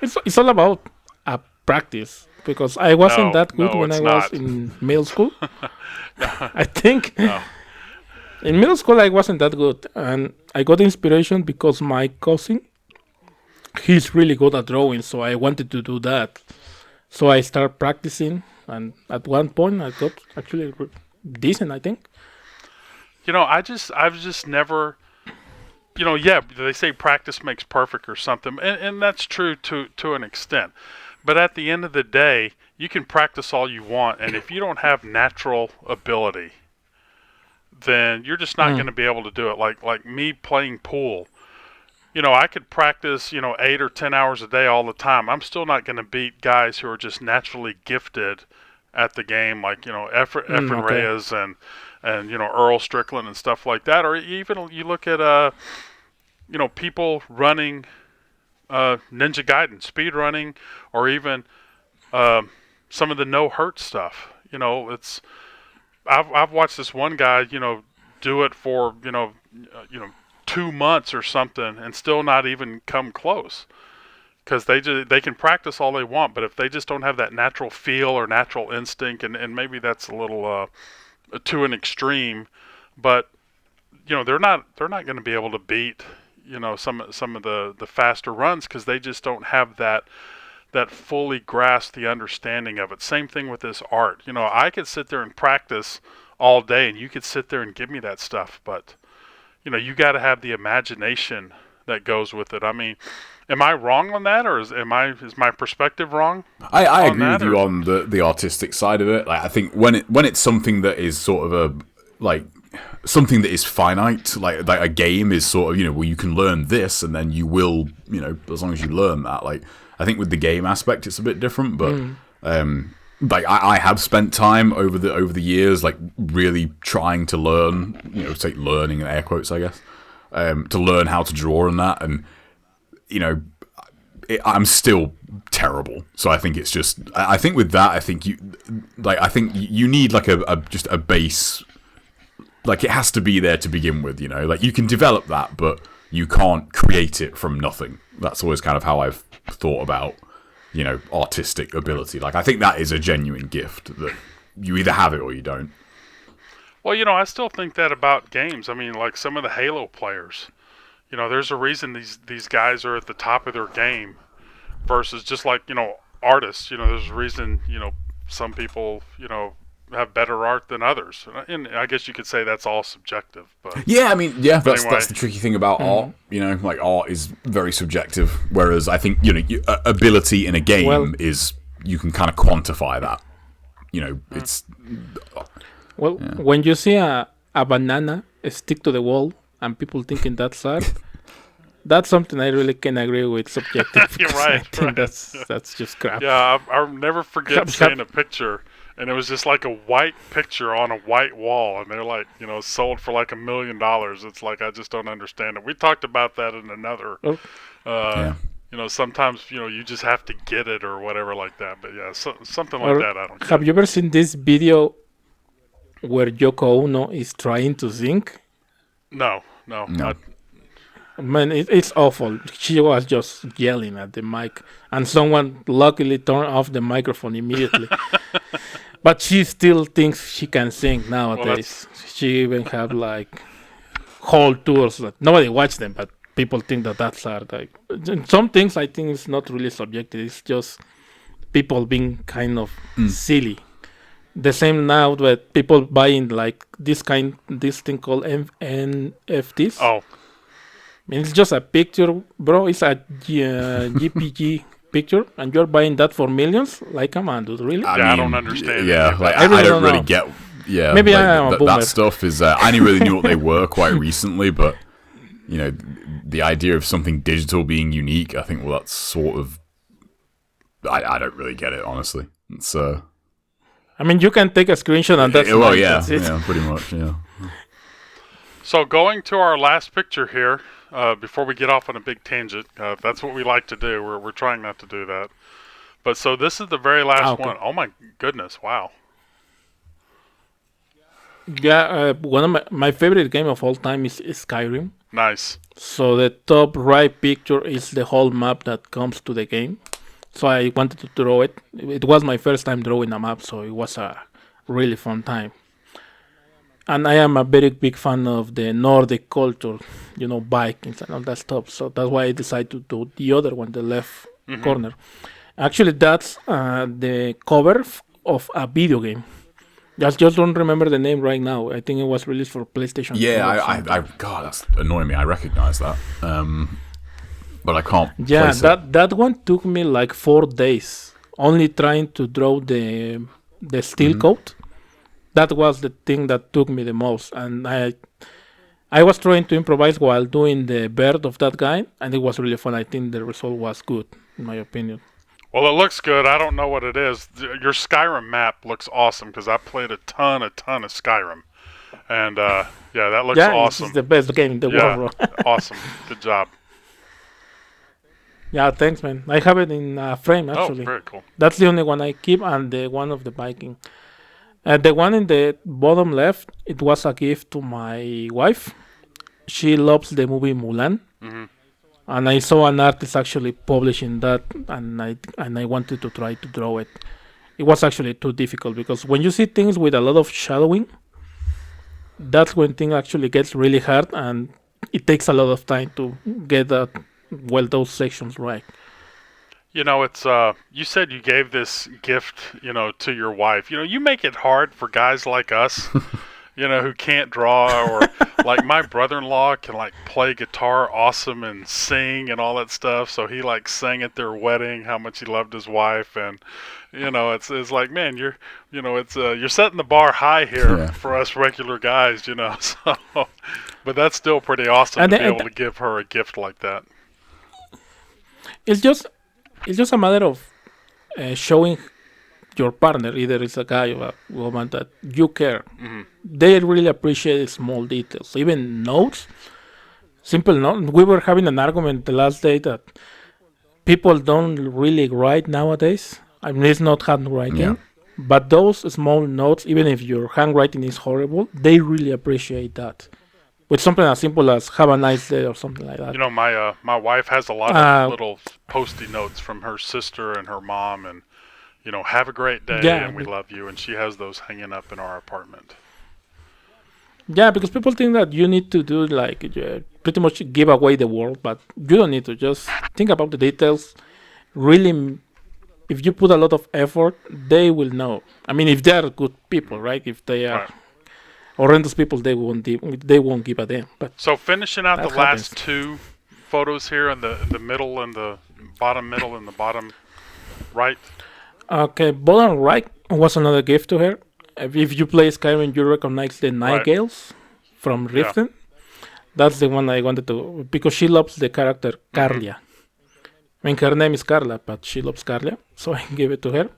It's all about practice, because I wasn't that good when I was in middle school. I think in middle school I wasn't that good, and I got inspiration because my cousin, he's really good at drawing, so I wanted to do that. So I started practicing, and at one point I got actually decent, I think. I've just never, yeah, they say practice makes perfect or something, and that's true to an extent. But at the end of the day, you can practice all you want, and if you don't have natural ability, then you're just not going to be able to do it. Like me playing pool. I could practice, 8 or 10 hours a day all the time. I'm still not going to beat guys who are just naturally gifted at the game, like, Efren Reyes and Earl Strickland and stuff like that. Or even you look at, people running Ninja Gaiden, speed running, or even some of the no hurt stuff. I've watched this one guy, do it for 2 months or something and still not even come close, because they can practice all they want, but if they just don't have that natural feel or natural instinct, and maybe that's a little to an extreme, but they're not going to be able to beat some of the faster runs, because they just don't have that that fully grasp the understanding of it. Same thing with this art. You know, I could sit there and practice all day, and you could sit there and give me that stuff, but you know, you got to have the imagination that goes with it. I mean, am I wrong on that, or is my perspective wrong? I agree with you on the artistic side of it. Like, I think when it's something that is sort of something that is finite, like a game is sort of, you know, where you can learn this and then you will, you know, as long as you learn that. Like, I think with the game aspect it's a bit different, but like I have spent time over the years, like really trying to learn, you know, take learning in air quotes, I guess, to learn how to draw and that, and you know, I'm still terrible. So I think it's just, I think with that, I think you need like just a base. Like, it has to be there to begin with, you know. Like, you can develop that, but you can't create it from nothing. That's always kind of how I've thought about, you know, artistic ability. Like, I think that is a genuine gift that you either have it or you don't. Well, you know, I still think that about games. I mean, like some of the Halo players. You know, there's a reason these guys are at the top of their game versus just like, you know, artists. You know, there's a reason, you know, some people, you know, have better art than others. And I guess you could say that's all subjective. But yeah, I mean, yeah, that's anyway. That's the tricky thing about art. You know, like, art is very subjective, whereas I think, you know, ability in a game is, you can kind of quantify that. You know, it's... Well, when you see a banana stick to the wall and people thinking that's art, that's something I really can agree with, subjective. You're right. I think that's just crap. Yeah, I'll never forget seeing a picture, and it was just like a white picture on a white wall, and they're like, you know, sold for like $1 million. It's like, I just don't understand it. We talked about that in another... You know, sometimes, you know, you just have to get it or whatever like that. But yeah, something like that, I don't get. Have you ever seen this video where Yoko Ono is trying to sing? No. Man, it's awful. She was just yelling at the mic, and someone luckily turned off the microphone immediately. But she still thinks she can sing nowadays. She even have like whole tours that nobody watch them, but people think that's art. Like, some things I think it's not really subjective. It's just people being kind of silly. The same now that people buying like this thing called NFTs. Oh. I mean, it's just a picture, bro. It's a GPG picture, and you're buying that for millions? Like, come on, dude, really? I don't understand. Yeah, like, I don't really get. Yeah, maybe like, I am a boomer. That stuff is. I only really knew what they were quite recently, but you know, the idea of something digital being unique, I think, well, that's sort of. I don't really get it, honestly. It's. I mean, you can take a screenshot and that's well, nice. yeah, That's it. yeah, pretty much, yeah. So going to our last picture here, before we get off on a big tangent, that's what we like to do. We're trying not to do that. But so this is the very last one. Oh my goodness! Wow. Yeah, one of my favorite game of all time is Skyrim. Nice. So the top right picture is the whole map that comes to the game. So I wanted to draw it. It was my first time drawing a map, so it was a really fun time. And I am a very big fan of the Nordic culture, you know, Vikings and all that stuff. So that's why I decided to do the other one, the left corner. Actually, that's the cover of a video game. I just don't remember the name right now. I think it was released for PlayStation. Yeah, God, that's annoying me. I recognize that. But I can't. Yeah, place that one took me like 4 days, only trying to draw the steel coat. That was the thing that took me the most, and I was trying to improvise while doing the bird of that guy, and it was really fun. I think the result was good, in my opinion. Well, it looks good. I don't know what it is. Your Skyrim map looks awesome because I played a ton of Skyrim, and yeah, that looks awesome. It's the best game in the world, bro. Awesome. Good job. Yeah, thanks, man. I have it in a frame, actually. Oh, very cool. That's the only one I keep, and the one of the Viking. The one in the bottom left, it was a gift to my wife. She loves the movie Mulan. And I saw an artist actually publishing that, and I wanted to try to draw it. It was actually too difficult, because when you see things with a lot of shadowing, that's when thing actually gets really hard, and it takes a lot of time to get those sections right. You know, it's you said you gave this gift, to your wife. You make it hard for guys like us, who can't draw, or like my brother-in-law can like play guitar awesome and sing and all that stuff. So he like sang at their wedding how much he loved his wife, and it's like, man, you're setting the bar high here for us regular guys, So, but that's still pretty awesome And to be then, able to give her a gift like that. it's just a matter of showing your partner, either it's a guy or a woman, that you care. They really appreciate small details, even notes, simple notes. We were having an argument the last day that people don't really write nowadays. I mean, it's not handwriting, Yeah. but those small notes, even if your handwriting is horrible, they really appreciate that. With something as simple as "Have a nice day" or something like that. My wife has a lot of little post-it notes from her sister and her mom, and have a great day, Yeah, and we love you, and she has those hanging up in our apartment. Yeah, because people think that you need to do like pretty much give away the world, but you don't need to. Just think about the details. Really, if you put a lot of effort, they will know. I mean, if they are good people, right? If they are Right. horrendous people, they won't give a damn. But So finishing out that the happens. last two photos here in the middle and the bottom middle and the bottom right. Okay, bottom right was another gift to her. If you play Skyrim, you recognize the Night Gales from Riften. That's the one I wanted to, because she loves the character Carlia. I mean, her name is Carla, but she loves Carlia, so I gave it to her.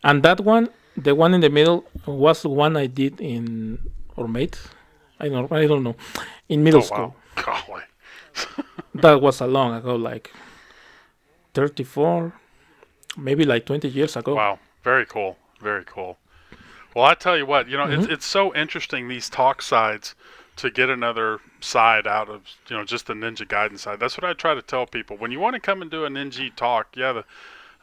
And that one, the one in the middle, was one I did in, or made, I don't know, in middle school. Wow. Golly. That was a long ago, like 34, maybe like 20 years ago. Wow. Very cool. Very cool. Well, I tell you what, it's so interesting, these talk sides, to get another side out of, just the Ninja Gaiden side. That's what I try to tell people. When you want to come and do a Ninja talk, the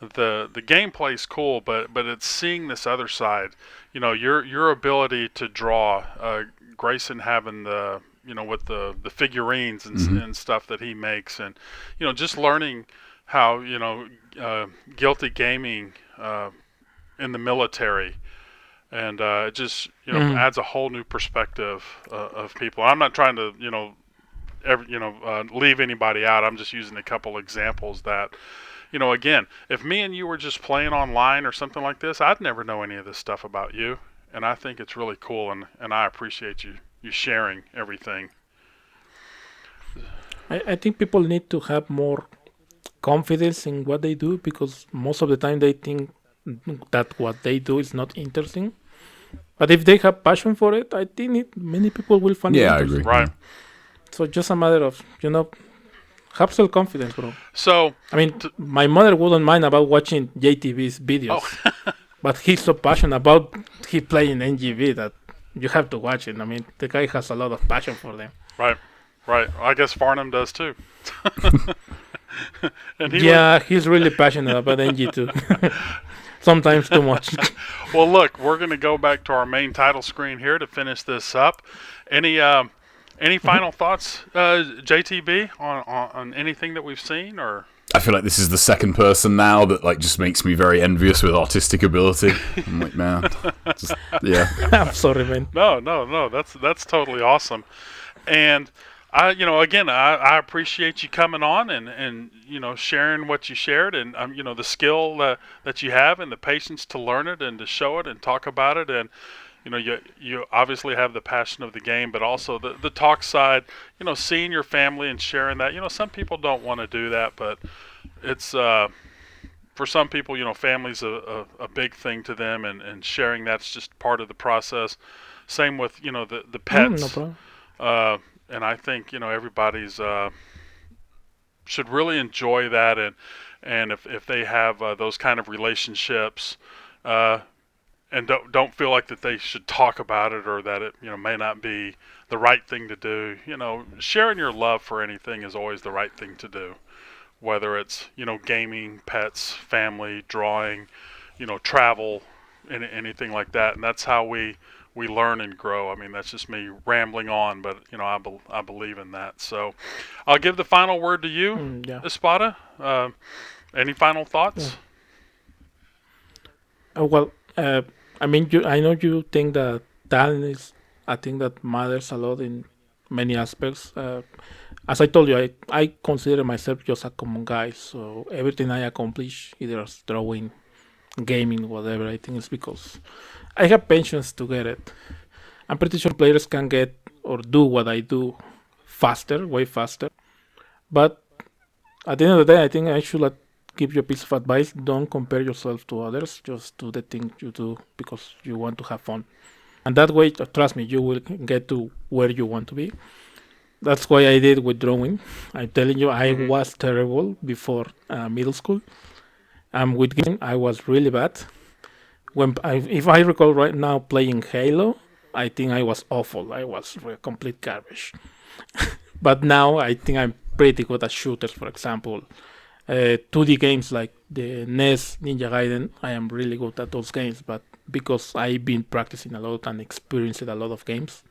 gameplay's cool, but it's seeing this other side. Your ability to draw, Grayson having the, with the figurines and stuff that he makes, and just learning how Guilty Gaming in the military. And it just adds a whole new perspective of people. I'm not trying to leave anybody out. I'm just using a couple examples that again, if me and you were just playing online or something like this, I'd never know any of this stuff about you. And I think it's really cool, and I appreciate you sharing everything. I think people need to have more confidence in what they do, because most of the time they think that what they do is not interesting. But if they have passion for it, I think many people will find it interesting. I agree. Right. So just a matter of, have self-confidence, bro. So, I mean, my mother wouldn't mind about watching JTB's videos. But he's so passionate about he playing NGV that you have to watch it. I mean, the guy has a lot of passion for them. Right. I guess Farnham does too. And he's really passionate about NG too. Sometimes too much. Well, look, we're going to go back to our main title screen here to finish this up. Any final thoughts, JTB, on anything that we've seen, or? I feel like this is the second person now that like just makes me very envious with artistic ability. I'm like, man, I'm sorry, man. No, that's totally awesome. And I appreciate you coming on and sharing what you shared, and the skill that you have and the patience to learn it and to show it and talk about it, and you obviously have the passion of the game, but also the talk side, seeing your family and sharing that. Some people don't want to do that, but it's for some people, family's a big thing to them, and sharing that's just part of the process. Same with the pets. No problem. And I think everybody's should really enjoy that, and if they have those kind of relationships, and don't feel like that they should talk about it, or that it may not be the right thing to do. Sharing your love for anything is always the right thing to do, whether it's gaming, pets, family, drawing, travel, anything like that. And that's how we learn and grow. I mean, that's just me rambling on, but I believe in that. So I'll give the final word to you, Espada. Any final thoughts? Well, I mean, I know you think that talent is a thing that matters a lot in many aspects. As I told you, I consider myself just a common guy. So everything I accomplish, either as drawing, gaming, whatever, I think it's because I have patience to get it. I'm pretty sure players can get or do what I do faster, way faster. But at the end of the day, I think I should give you a piece of advice. Don't compare yourself to others. Just do the thing you do because you want to have fun. And that way, trust me, you will get to where you want to be. That's why I did with drawing. I'm telling you, I was terrible before middle school. With gaming, I was really bad. If I recall right now playing Halo, I think I was awful. I was complete garbage. But now I think I'm pretty good at shooters, for example. 2D games like the NES Ninja Gaiden, I am really good at those games, but because I've been practicing a lot and experiencing a lot of games,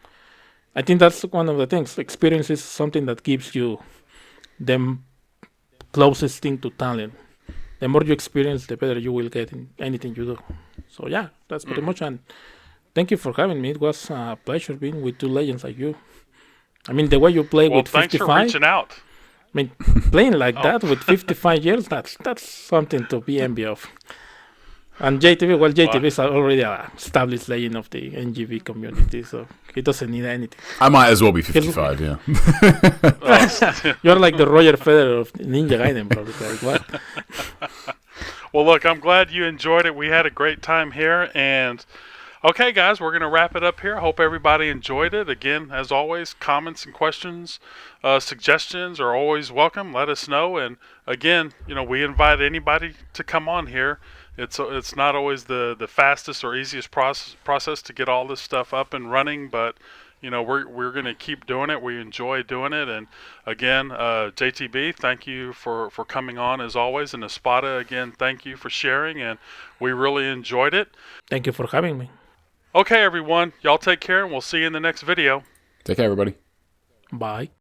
I think that's one of the things. Experience is something that gives you the closest thing to talent. The more you experience, the better you will get in anything you do. So yeah, that's pretty much. And thank you for having me. It was a pleasure being with two legends like you. I mean, the way you play with 55. Well, thanks for reaching out. I mean, playing like that with 55 years, that's something to be envy of. And JayTB is already an established legend of the NGV community, so he doesn't need anything. I might as well be 55, yeah. You're like the Roger Federer of Ninja Gaiden, probably. Like, what? Well, look, I'm glad you enjoyed it. We had a great time here, and okay, guys, we're going to wrap it up here. I hope everybody enjoyed it. Again, as always, comments and questions, suggestions are always welcome. Let us know. And again, we invite anybody to come on here. It's not always the fastest or easiest process to get all this stuff up and running, but we're going to keep doing it. We enjoy doing it. And again, JayTB, thank you for coming on as always. And Espada, again, thank you for sharing. And we really enjoyed it. Thank you for having me. Okay, everyone. Y'all take care, and we'll see you in the next video. Take care, everybody. Bye.